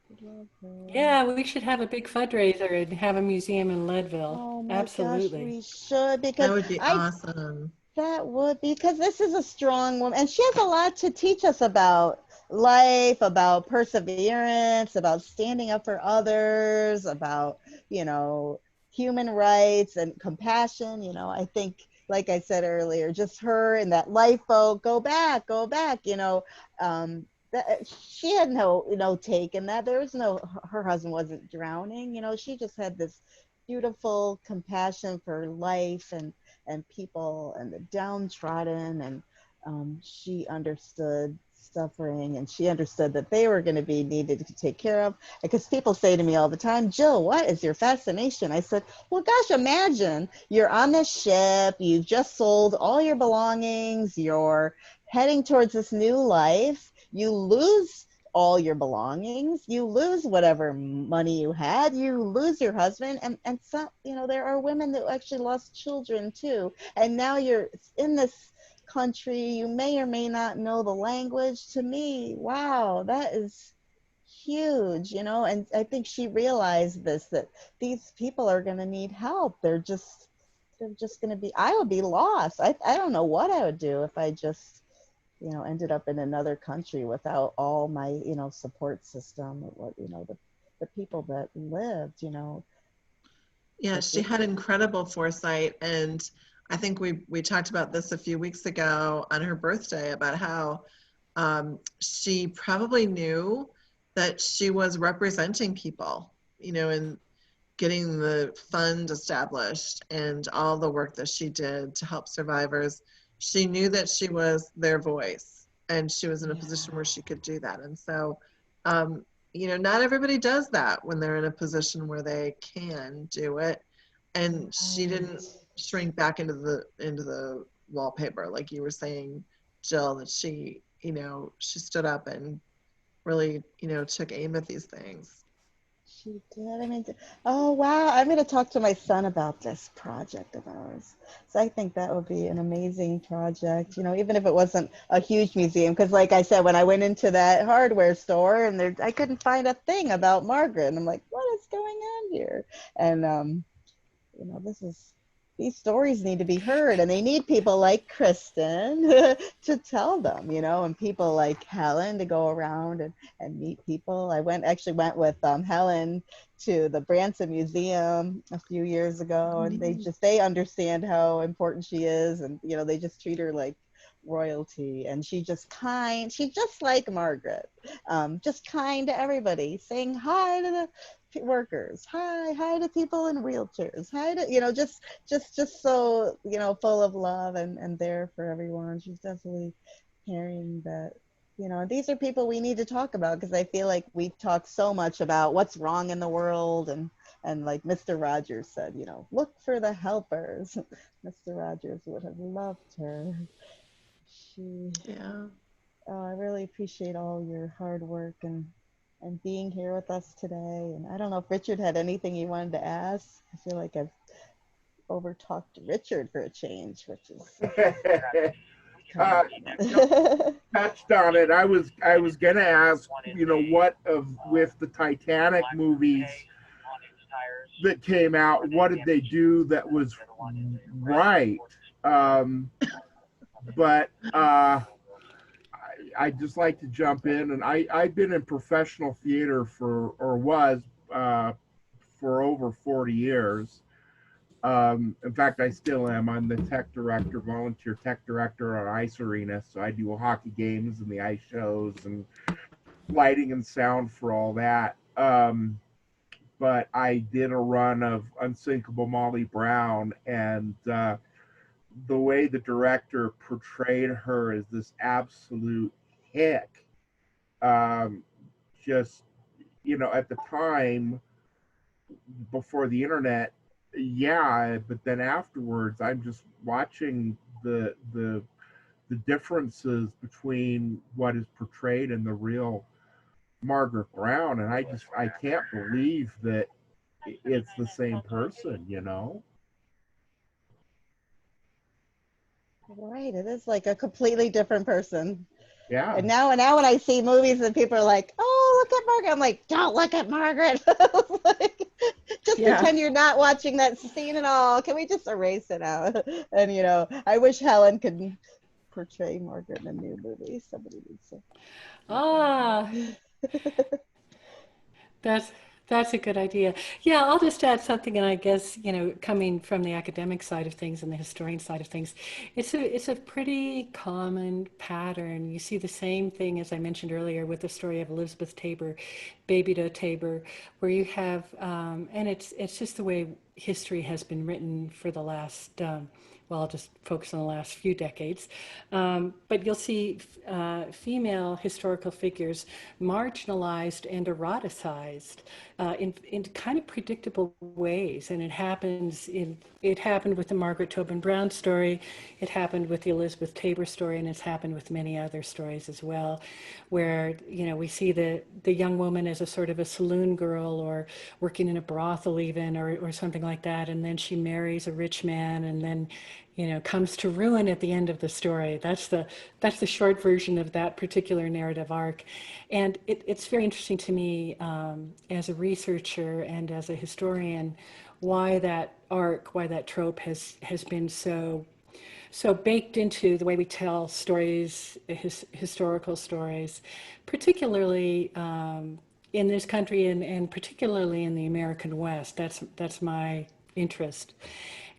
[SPEAKER 1] I love her.
[SPEAKER 2] Yeah, we should have a big fundraiser and have a museum in Leadville.
[SPEAKER 1] Oh my gosh,
[SPEAKER 2] Absolutely.
[SPEAKER 1] we should,
[SPEAKER 5] That
[SPEAKER 1] because
[SPEAKER 5] would be
[SPEAKER 1] I
[SPEAKER 5] awesome.
[SPEAKER 1] that would, because this is a strong woman and she has a lot to teach us about life, about perseverance, about standing up for others, about, you know, human rights and compassion. I think, like I said earlier, just her and that lifeboat, go back, that she had no take in that. There was no, her husband wasn't drowning, she just had this beautiful compassion for life and people and the downtrodden, and she understood suffering, and she understood that they were going to be needed to take care of. Because people say to me all the time, Jill, what is your fascination? I said, well, gosh, imagine you're on this ship, you've just sold all your belongings, you're heading towards this new life, you lose all your belongings, you lose whatever money you had, you lose your husband, and some, there are women that actually lost children too, and now you're in this country, you may or may not know the language. To me, wow, that is huge, and I think she realized this, that these people are going to need help. They're just going to be, I would be lost. I don't know what I would do if I just ended up in another country without all my, support system, what, the people that lived.
[SPEAKER 5] Yeah,
[SPEAKER 1] But
[SPEAKER 5] she had incredible foresight. And I think we talked about this a few weeks ago on her birthday about how she probably knew that she was representing people, in getting the fund established and all the work that she did to help survivors. She knew that she was their voice and she was in a position where she could do that. And so, not everybody does that when they're in a position where they can do it. And she didn't shrink back into the wallpaper, like you were saying, Jill, that she stood up and really, took aim at these things.
[SPEAKER 1] She did. I mean, oh wow! I'm going to talk to my son about this project of ours. So I think that would be an amazing project. You know, even if it wasn't a huge museum, because like I said, when I went into that hardware store and there, I couldn't find a thing about Margaret, and I'm like, what is going on here? And you know, these stories need to be heard, and they need people like Kristen to tell them, you know, and people like Helen to go around and meet people. I actually went with Helen to the Branson Museum a few years ago, and they understand how important she is, and you know, they just treat her like royalty, and she's just like Margaret, just kind to everybody, saying hi to the workers, hi to people in wheelchairs, hi to, you know, just so, you know, full of love and there for everyone. She's definitely carrying that, you know, and these are people we need to talk about, because I feel like we talk so much about what's wrong in the world, and like Mr. Rogers said, you know, look for the helpers. Mr. Rogers would have loved her.
[SPEAKER 5] Yeah.
[SPEAKER 1] I really appreciate all your hard work and being here with us today. And I don't know if Richard had anything he wanted to ask. I feel like I've over-talked Richard for a change, which is
[SPEAKER 3] touched on it. I was gonna ask, you know, with the Titanic movies that came out, what did they do that was right? But I just like to jump in, and I've been in professional theater for over 40 years. In fact, I still am. I'm the volunteer tech director on Ice Arena. So I do hockey games and the ice shows and lighting and sound for all that. But I did a run of Unsinkable Molly Brown, and the way the director portrayed her as this absolute hick. Just, you know, at the time, before the internet, yeah, but then afterwards, I'm just watching the differences between what is portrayed and the real Margaret Brown, and I can't believe that it's the same person, you know.
[SPEAKER 1] right. It is like a completely different person.
[SPEAKER 3] Yeah.
[SPEAKER 1] And now when I see movies and people are like, "Oh, look at Margaret," I'm like, "Don't look at Margaret." Like, just pretend you're not watching that scene at all. Can we just erase it out? And you know, I wish Helen could portray Margaret in a new movie. Somebody needs to.
[SPEAKER 2] Ah, that's that's a good idea. Yeah, I'll just add something, and I guess, you know, coming from the academic side of things and the historian side of things, it's a pretty common pattern. You see the same thing as I mentioned earlier with the story of Elizabeth Tabor, Baby to Tabor, where you have, and it's just the way history has been written for the last. Well, I'll just focus on the last few decades. But you'll see female historical figures marginalized and eroticized in kind of predictable ways. And it happened with the Margaret Tobin Brown story, it happened with the Elizabeth Tabor story, and it's happened with many other stories as well, where, you know, we see the young woman as a sort of a saloon girl or working in a brothel even, or something like that, and then she marries a rich man, and then, you know, comes to ruin at the end of the story. That's the short version of that particular narrative arc. And it's very interesting to me as a researcher and as a historian, why that arc, why that trope has been so baked into the way we tell stories, historical stories, particularly in this country and particularly in the American West. That's my interest.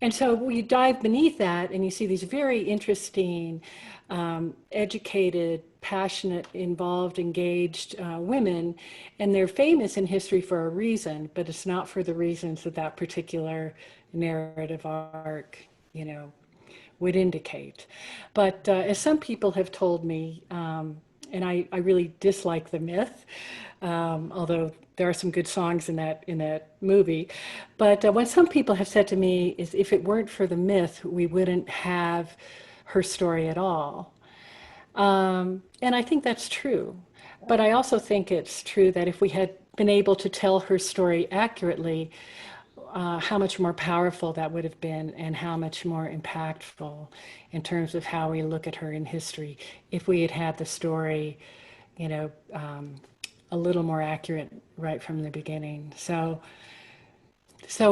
[SPEAKER 2] And so you dive beneath that and you see these very interesting, educated, passionate, involved, engaged women, and they're famous in history for a reason, but it's not for the reasons that that particular narrative arc, you know, would indicate. But as some people have told me, and I really dislike the myth, although there are some good songs in that movie. But what some people have said to me is, if it weren't for the myth, we wouldn't have her story at all. And I think that's true. But I also think it's true that if we had been able to tell her story accurately, how much more powerful that would have been and how much more impactful in terms of how we look at her in history if we had had the story, you know, a little more accurate right from the beginning. So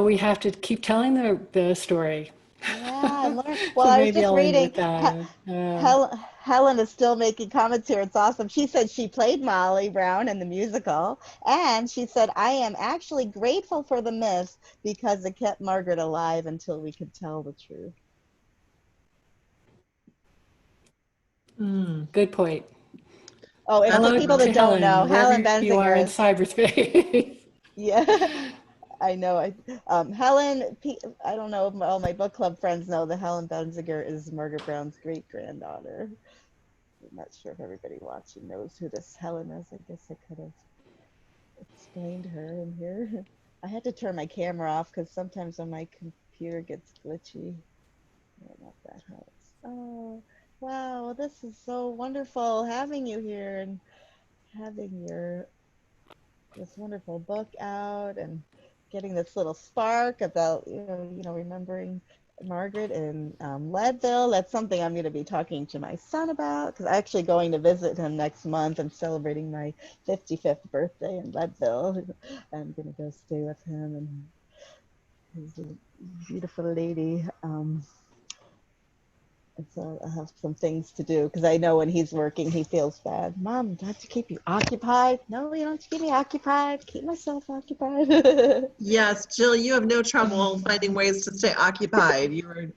[SPEAKER 2] we have to keep telling the story.
[SPEAKER 1] Yeah, and learn. Well,
[SPEAKER 2] So
[SPEAKER 1] I was
[SPEAKER 2] maybe
[SPEAKER 1] just
[SPEAKER 2] I'll end
[SPEAKER 1] reading.
[SPEAKER 2] with that.
[SPEAKER 1] Helen is still making comments here. It's awesome. She said she played Molly Brown in the musical, and she said, "I am actually grateful for the myth because it kept Margaret alive until we could tell the truth."
[SPEAKER 2] Good point.
[SPEAKER 1] Oh, and for
[SPEAKER 2] Hello
[SPEAKER 1] people
[SPEAKER 2] to
[SPEAKER 1] that don't know,
[SPEAKER 2] Helen, wherever
[SPEAKER 1] Helen
[SPEAKER 2] you are
[SPEAKER 1] Benzinger
[SPEAKER 2] in
[SPEAKER 1] is,
[SPEAKER 2] cyberspace.
[SPEAKER 1] yeah, I know. I don't know if all my book club friends know that Helen Benzinger is Margaret Brown's great granddaughter. I'm not sure if everybody watching knows who this Helen is. I guess I could have explained her in here. I had to turn my camera off because sometimes when my computer gets glitchy. I don't know if that helps. Oh, wow, this is so wonderful having you here and having this wonderful book out and getting this little spark about remembering Margaret in Leadville. That's something I'm going to be talking to my son about because I'm actually going to visit him next month. I'm celebrating my 55th birthday in Leadville. I'm going to go stay with him, and he's a beautiful lady. And so I have some things to do because I know when he's working, he feels bad. Mom, do I have to keep you occupied? No, you don't have to keep me occupied. Keep myself occupied.
[SPEAKER 5] Yes, Jill, you have no trouble finding ways to stay occupied. You are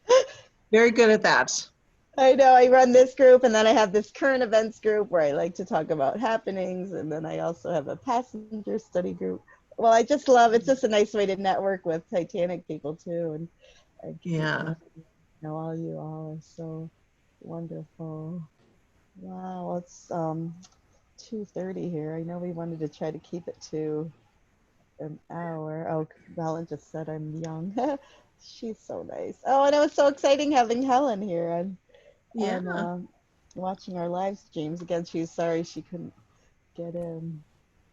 [SPEAKER 5] very good at that.
[SPEAKER 1] I know I run this group, and then I have this current events group where I like to talk about happenings, and then I also have a passenger study group. Well, I just love it's just a nice way to network with Titanic people too, and I
[SPEAKER 5] Yeah.
[SPEAKER 1] know all you all are so wonderful. Wow, it's 2:30 here. I know we wanted to try to keep it to an hour. Oh, Helen just said I'm young. She's so nice. Oh, and it was so exciting having Helen here and
[SPEAKER 5] Yeah.
[SPEAKER 1] watching our live streams again. She's sorry she couldn't get in.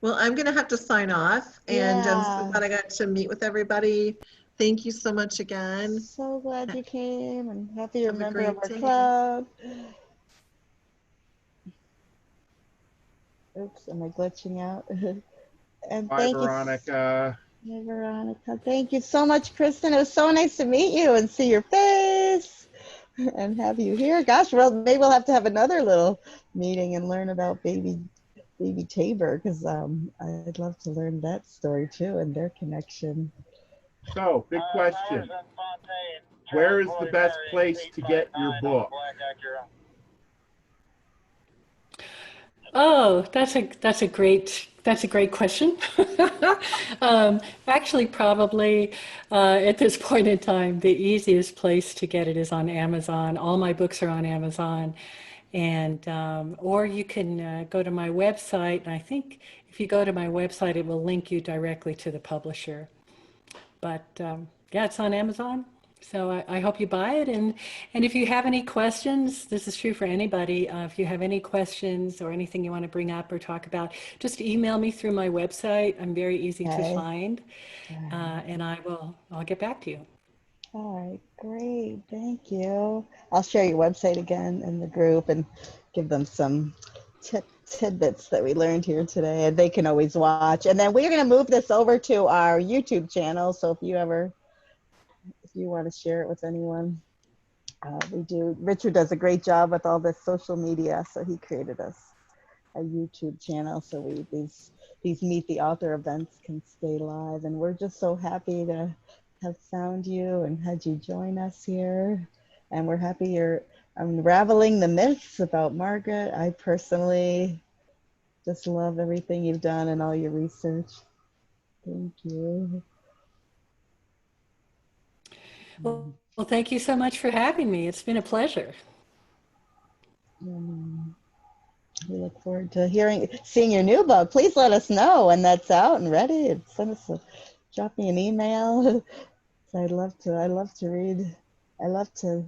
[SPEAKER 5] Well, I'm going to have to sign off, and I'm so
[SPEAKER 1] Yeah,
[SPEAKER 5] glad I got to meet with everybody. Thank you so much again.
[SPEAKER 1] so glad you came and happy you're a
[SPEAKER 5] Have a
[SPEAKER 1] member of
[SPEAKER 5] great
[SPEAKER 1] our
[SPEAKER 5] day.
[SPEAKER 1] club. Oops, am I glitching out? And
[SPEAKER 3] Bye,
[SPEAKER 1] thank you.
[SPEAKER 3] Veronica.
[SPEAKER 1] Hey, Veronica. Thank you so much, Kristen. It was so nice to meet you and see your face and have you here. Gosh, well, maybe we'll have to have another little meeting and learn about baby Tabor because I'd love to learn that story too and their connection.
[SPEAKER 3] So, big question. Where is the best place to get your book?
[SPEAKER 2] Oh, that's a great question. Actually, probably at this point in time, the easiest place to get it is on Amazon. All my books are on Amazon, and or you can go to my website. And I think if you go to my website, it will link you directly to the publisher. But yeah, it's on Amazon. So I hope you buy it. And if you have any questions, this is true for anybody. If you have any questions or anything you want to bring up or talk about, just email me through my website. I'm very easy to find, and I'll get back to you.
[SPEAKER 1] All right, great. Thank you. I'll share your website again in the group and give them some tidbits that we learned here today, and they can always watch. And then we're going to move this over to our YouTube channel. So if you want to share it with anyone, we do. Richard does a great job with all this social media, so he created us a YouTube channel so these Meet the Author events can stay live. And we're just so happy to have found you and had you join us here. And we're happy you're unraveling the myths about Margaret. I personally just love everything you've done and all your research. Thank you.
[SPEAKER 2] Well, thank you so much for having me. It's been a pleasure.
[SPEAKER 1] We look forward to seeing your new book. Please let us know when that's out and ready. And drop me an email. So I love to read. I love to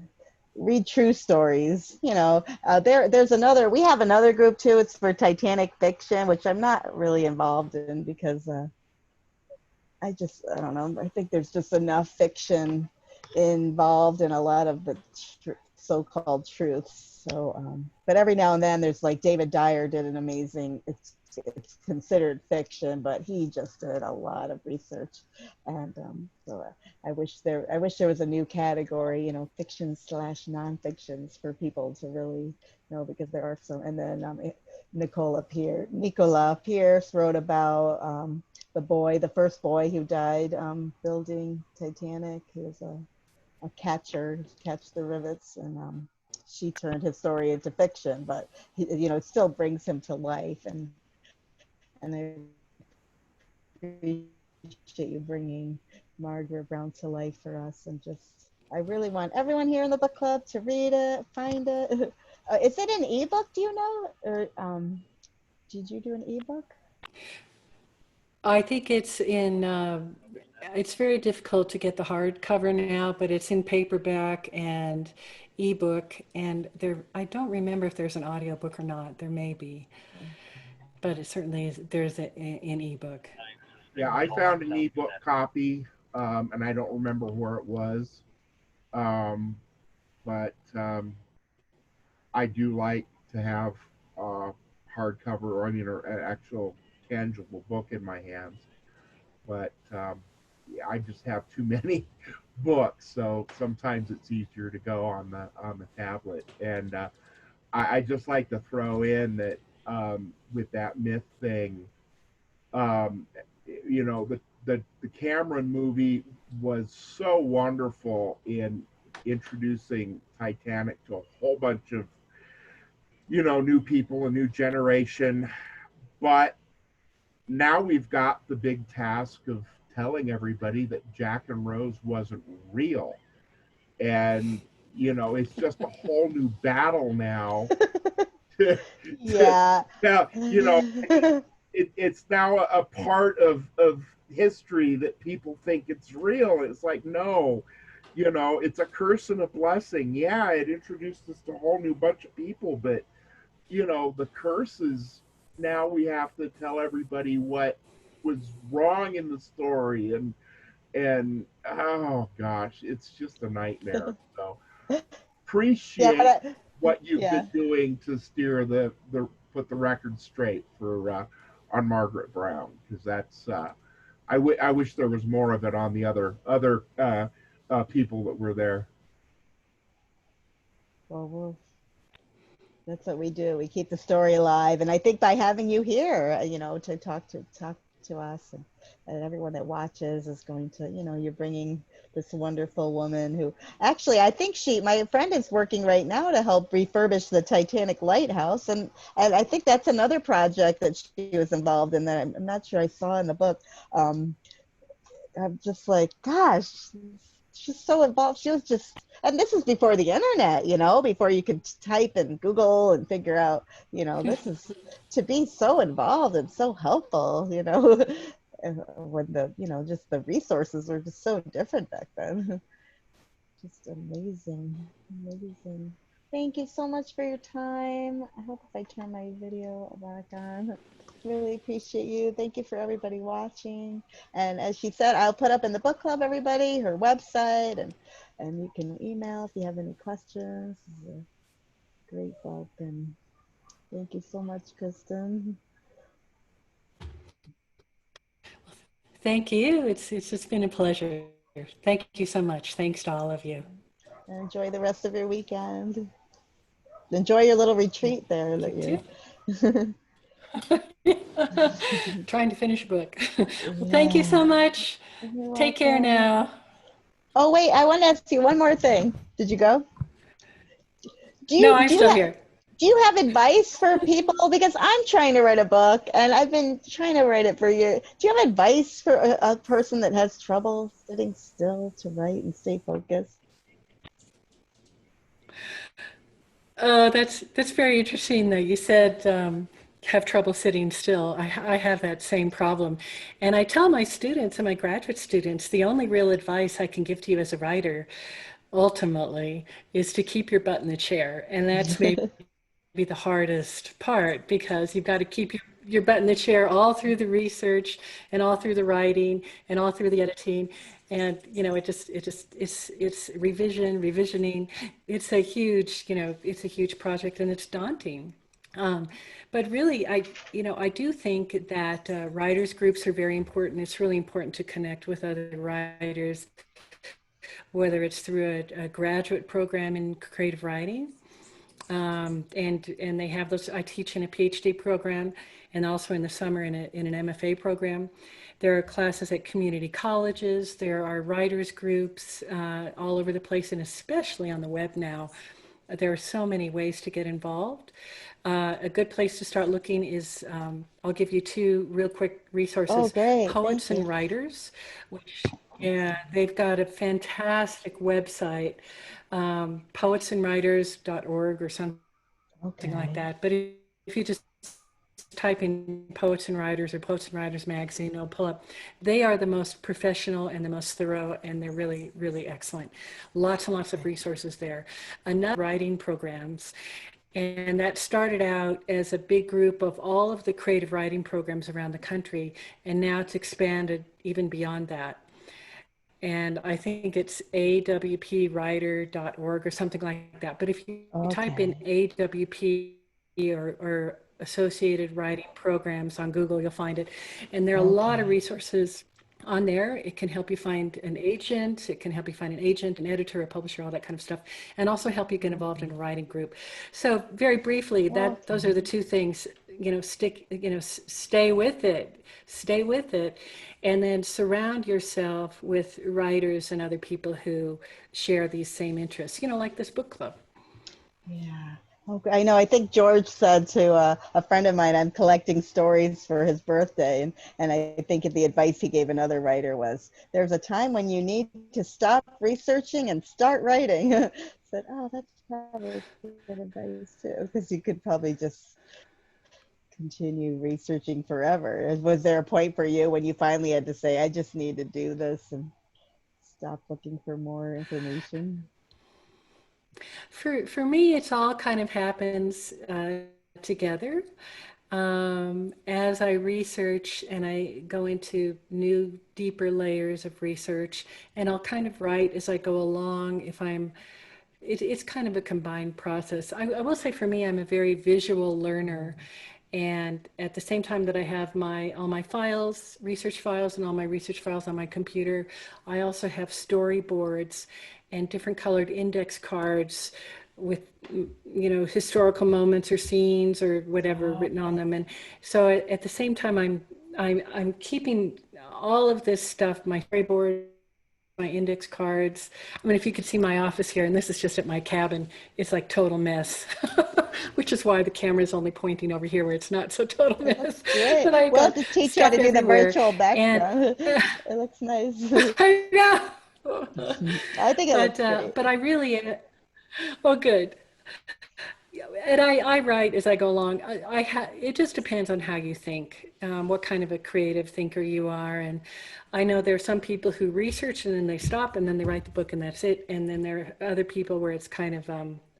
[SPEAKER 1] read true stories. You know, there's another. We have another group too. It's for Titanic fiction, which I'm not really involved in because I don't know. I think there's just enough fiction involved in a lot of the so-called truths. So, but every now and then there's like David Dyer did an amazing. It's considered fiction, but he just did a lot of research, and so I wish there was a new category, you know, fiction slash nonfictions for people to really know, because there are some. And then Nikola Pierce wrote about the first boy who died building Titanic. He was a catcher, catch the rivets, and she turned his story into fiction, but you know, it still brings him to life. And I appreciate you bringing Margaret Brown to life for us. And just, I really want everyone here in the book club to read it, find it. Is it an ebook? Do you know, or did you do an ebook?
[SPEAKER 2] I think it's in, it's very difficult to get the hardcover now, but it's in paperback and ebook. And there, I don't remember if there's an audiobook or not. There may be, but it certainly is. There's an ebook.
[SPEAKER 3] Yeah, I found an ebook copy, and I don't remember where it was. But I do like to have hardcover, or I mean, or an actual tangible book in my hands. But yeah, I just have too many books, so sometimes it's easier to go on the tablet. And I just like to throw in that with that myth thing, you know, the Cameron movie was so wonderful in introducing Titanic to a whole bunch of, you know, new people, a new generation. But now we've got the big task of telling everybody that Jack and Rose wasn't real. And, you know, it's just a whole new battle now.
[SPEAKER 1] Yeah.
[SPEAKER 3] Now, you know, it's now a part of history that people think it's real. It's like, no, you know, it's a curse and a blessing. Yeah, it introduced us to a whole new bunch of people, but, you know, the curse is now we have to tell everybody what was wrong in the story. And oh gosh, it's just a nightmare. So appreciate
[SPEAKER 1] Yeah,
[SPEAKER 3] what you've
[SPEAKER 1] yeah.
[SPEAKER 3] been doing to steer the put the record straight for on Margaret Brown, because that's I wish there was more of it on the other people that were there.
[SPEAKER 1] Well, that's what we do. We keep the story alive, and I think by having you here, you know, to talk to us, and everyone that watches is going to, you know, you're bringing this wonderful woman who actually, I think my friend is working right now to help refurbish the Titanic lighthouse, and I think that's another project that she was involved in that I'm not sure I saw in the book. I'm just like, gosh, she's so involved. She was just, and this is before the internet, you know, before you could type in Google and figure out, you know, this is to be so involved and so helpful, you know, when the, you know, just the resources were just so different back then. Just amazing, amazing. Thank you so much for your time. I hope if I turn my video back on. Really appreciate you. Thank you for everybody watching. And as she said, I'll put up in the book club, everybody, her website, and you can email if you have any questions. This is a great book, and thank you so much, Kristen.
[SPEAKER 2] Thank you. It's just been a pleasure. Thank you so much. Thanks to all of you.
[SPEAKER 1] And enjoy the rest of your weekend. Enjoy your little retreat there.
[SPEAKER 2] You too. Trying to finish a book. Well, thank you so much. Take care now.
[SPEAKER 1] Oh, wait, I want to ask you one more thing. Did you go?
[SPEAKER 2] No, I'm still here.
[SPEAKER 1] Do you have advice for people? Because I'm trying to write a book, and I've been trying to write it for years. Do you have advice for a person that has trouble sitting still to write and stay focused?
[SPEAKER 2] That's very interesting, though. You said have trouble sitting still. I have that same problem. And I tell my students and my graduate students, the only real advice I can give to you as a writer ultimately is to keep your butt in the chair. And that's maybe the hardest part, because you've got to keep your butt in the chair all through the research and all through the writing and all through the editing. And, you know, it's revisioning. It's a huge, you know, it's a huge project, and it's daunting. But really, I do think that writers groups are very important. It's really important to connect with other writers, whether it's through a graduate program in creative writing. And they have those. I teach in a PhD program, and also in the summer in an MFA program. There are classes at community colleges. There are writers groups all over the place, and especially on the web now. There are so many ways to get involved. A good place to start looking is, I'll give you two real quick resources.
[SPEAKER 1] Oh, great.
[SPEAKER 2] Poets
[SPEAKER 1] Thank
[SPEAKER 2] and
[SPEAKER 1] you.
[SPEAKER 2] Writers, which, yeah, they've got a fantastic website, poetsandwriters.org or something like
[SPEAKER 1] Okay.
[SPEAKER 2] that. But if you just type in Poets and Writers or Poets and Writers magazine, it'll pull up. They are the most professional and the most thorough, and they're really, really excellent. Lots and lots of resources there. Another writing programs, and that started out as a big group of all of the creative writing programs around the country, and now it's expanded even beyond that. And I think it's awpwriter.org or something like that. But if you type in AWP or associated writing programs on Google, you'll find it. And there are a lot of resources on there. It can help you find an agent. It can help you find an agent, an editor, a publisher, all that kind of stuff, and also help you get involved in a writing group. So very briefly, those are the two things. You know, stay with it, and then surround yourself with writers and other people who share these same interests. You know, like this book club.
[SPEAKER 1] Yeah. Okay. I know. I think George said to a friend of mine, I'm collecting stories for his birthday. And I think the advice he gave another writer was, there's a time when you need to stop researching and start writing. I said, oh, that's probably good advice too, because you could probably just continue researching forever. Was there a point for you when you finally had to say, I just need to do this and stop looking for more information?
[SPEAKER 2] For me, it's all kind of happens together. As I research and I go into new, deeper layers of research, and I'll kind of write as I go along. It's kind of a combined process. I will say for me, I'm a very visual learner. And at the same time that I have all my files, research files, and all my research files on my computer, I also have storyboards and different colored index cards with, you know, historical moments or scenes or whatever written on them. And so at the same time, I'm keeping all of this stuff, my storyboard, my index cards. I mean, if you could see my office here, and this is just at my cabin, it's like total mess, which is why the camera is only pointing over here where it's not so total mess.
[SPEAKER 1] That's great.
[SPEAKER 2] But I
[SPEAKER 1] We'll have
[SPEAKER 2] got
[SPEAKER 1] to teach you how
[SPEAKER 2] stuff
[SPEAKER 1] to do the
[SPEAKER 2] everywhere.
[SPEAKER 1] virtual
[SPEAKER 2] And
[SPEAKER 1] background. It looks nice.
[SPEAKER 2] I know.
[SPEAKER 1] I think it looks great.
[SPEAKER 2] But I really, oh, good. And I write as I go along. It just depends on how you think, what kind of a creative thinker you are. And I know there are some people who research and then they stop and then they write the book and that's it. And then there are other people where it's kind of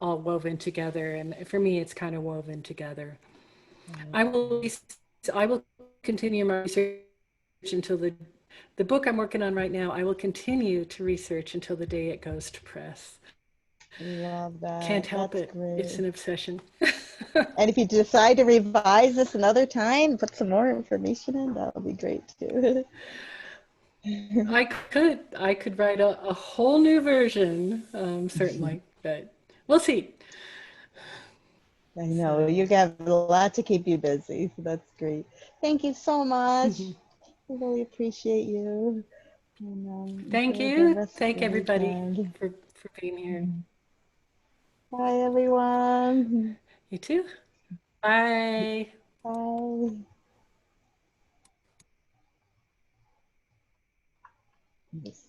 [SPEAKER 2] all woven together. And for me, it's kind of woven together. I will continue my research until the book I'm working on right now. I will continue to research until the day it goes to press.
[SPEAKER 1] Love that.
[SPEAKER 2] Can't help
[SPEAKER 1] That's
[SPEAKER 2] it.
[SPEAKER 1] great.
[SPEAKER 2] It's an obsession.
[SPEAKER 1] And if you decide to revise this another time, put some more information in, that would be great too.
[SPEAKER 2] I could write a whole new version, certainly, but we'll see.
[SPEAKER 1] I know, you have a lot to keep you busy, so that's great. Thank you so much. I really appreciate you. And,
[SPEAKER 2] Thank
[SPEAKER 1] enjoy the
[SPEAKER 2] you.
[SPEAKER 1] rest of
[SPEAKER 2] Thank
[SPEAKER 1] the
[SPEAKER 2] everybody
[SPEAKER 1] weekend.
[SPEAKER 2] for being here.
[SPEAKER 1] Bye, everyone.
[SPEAKER 2] You too. Bye.
[SPEAKER 1] Bye. Yes.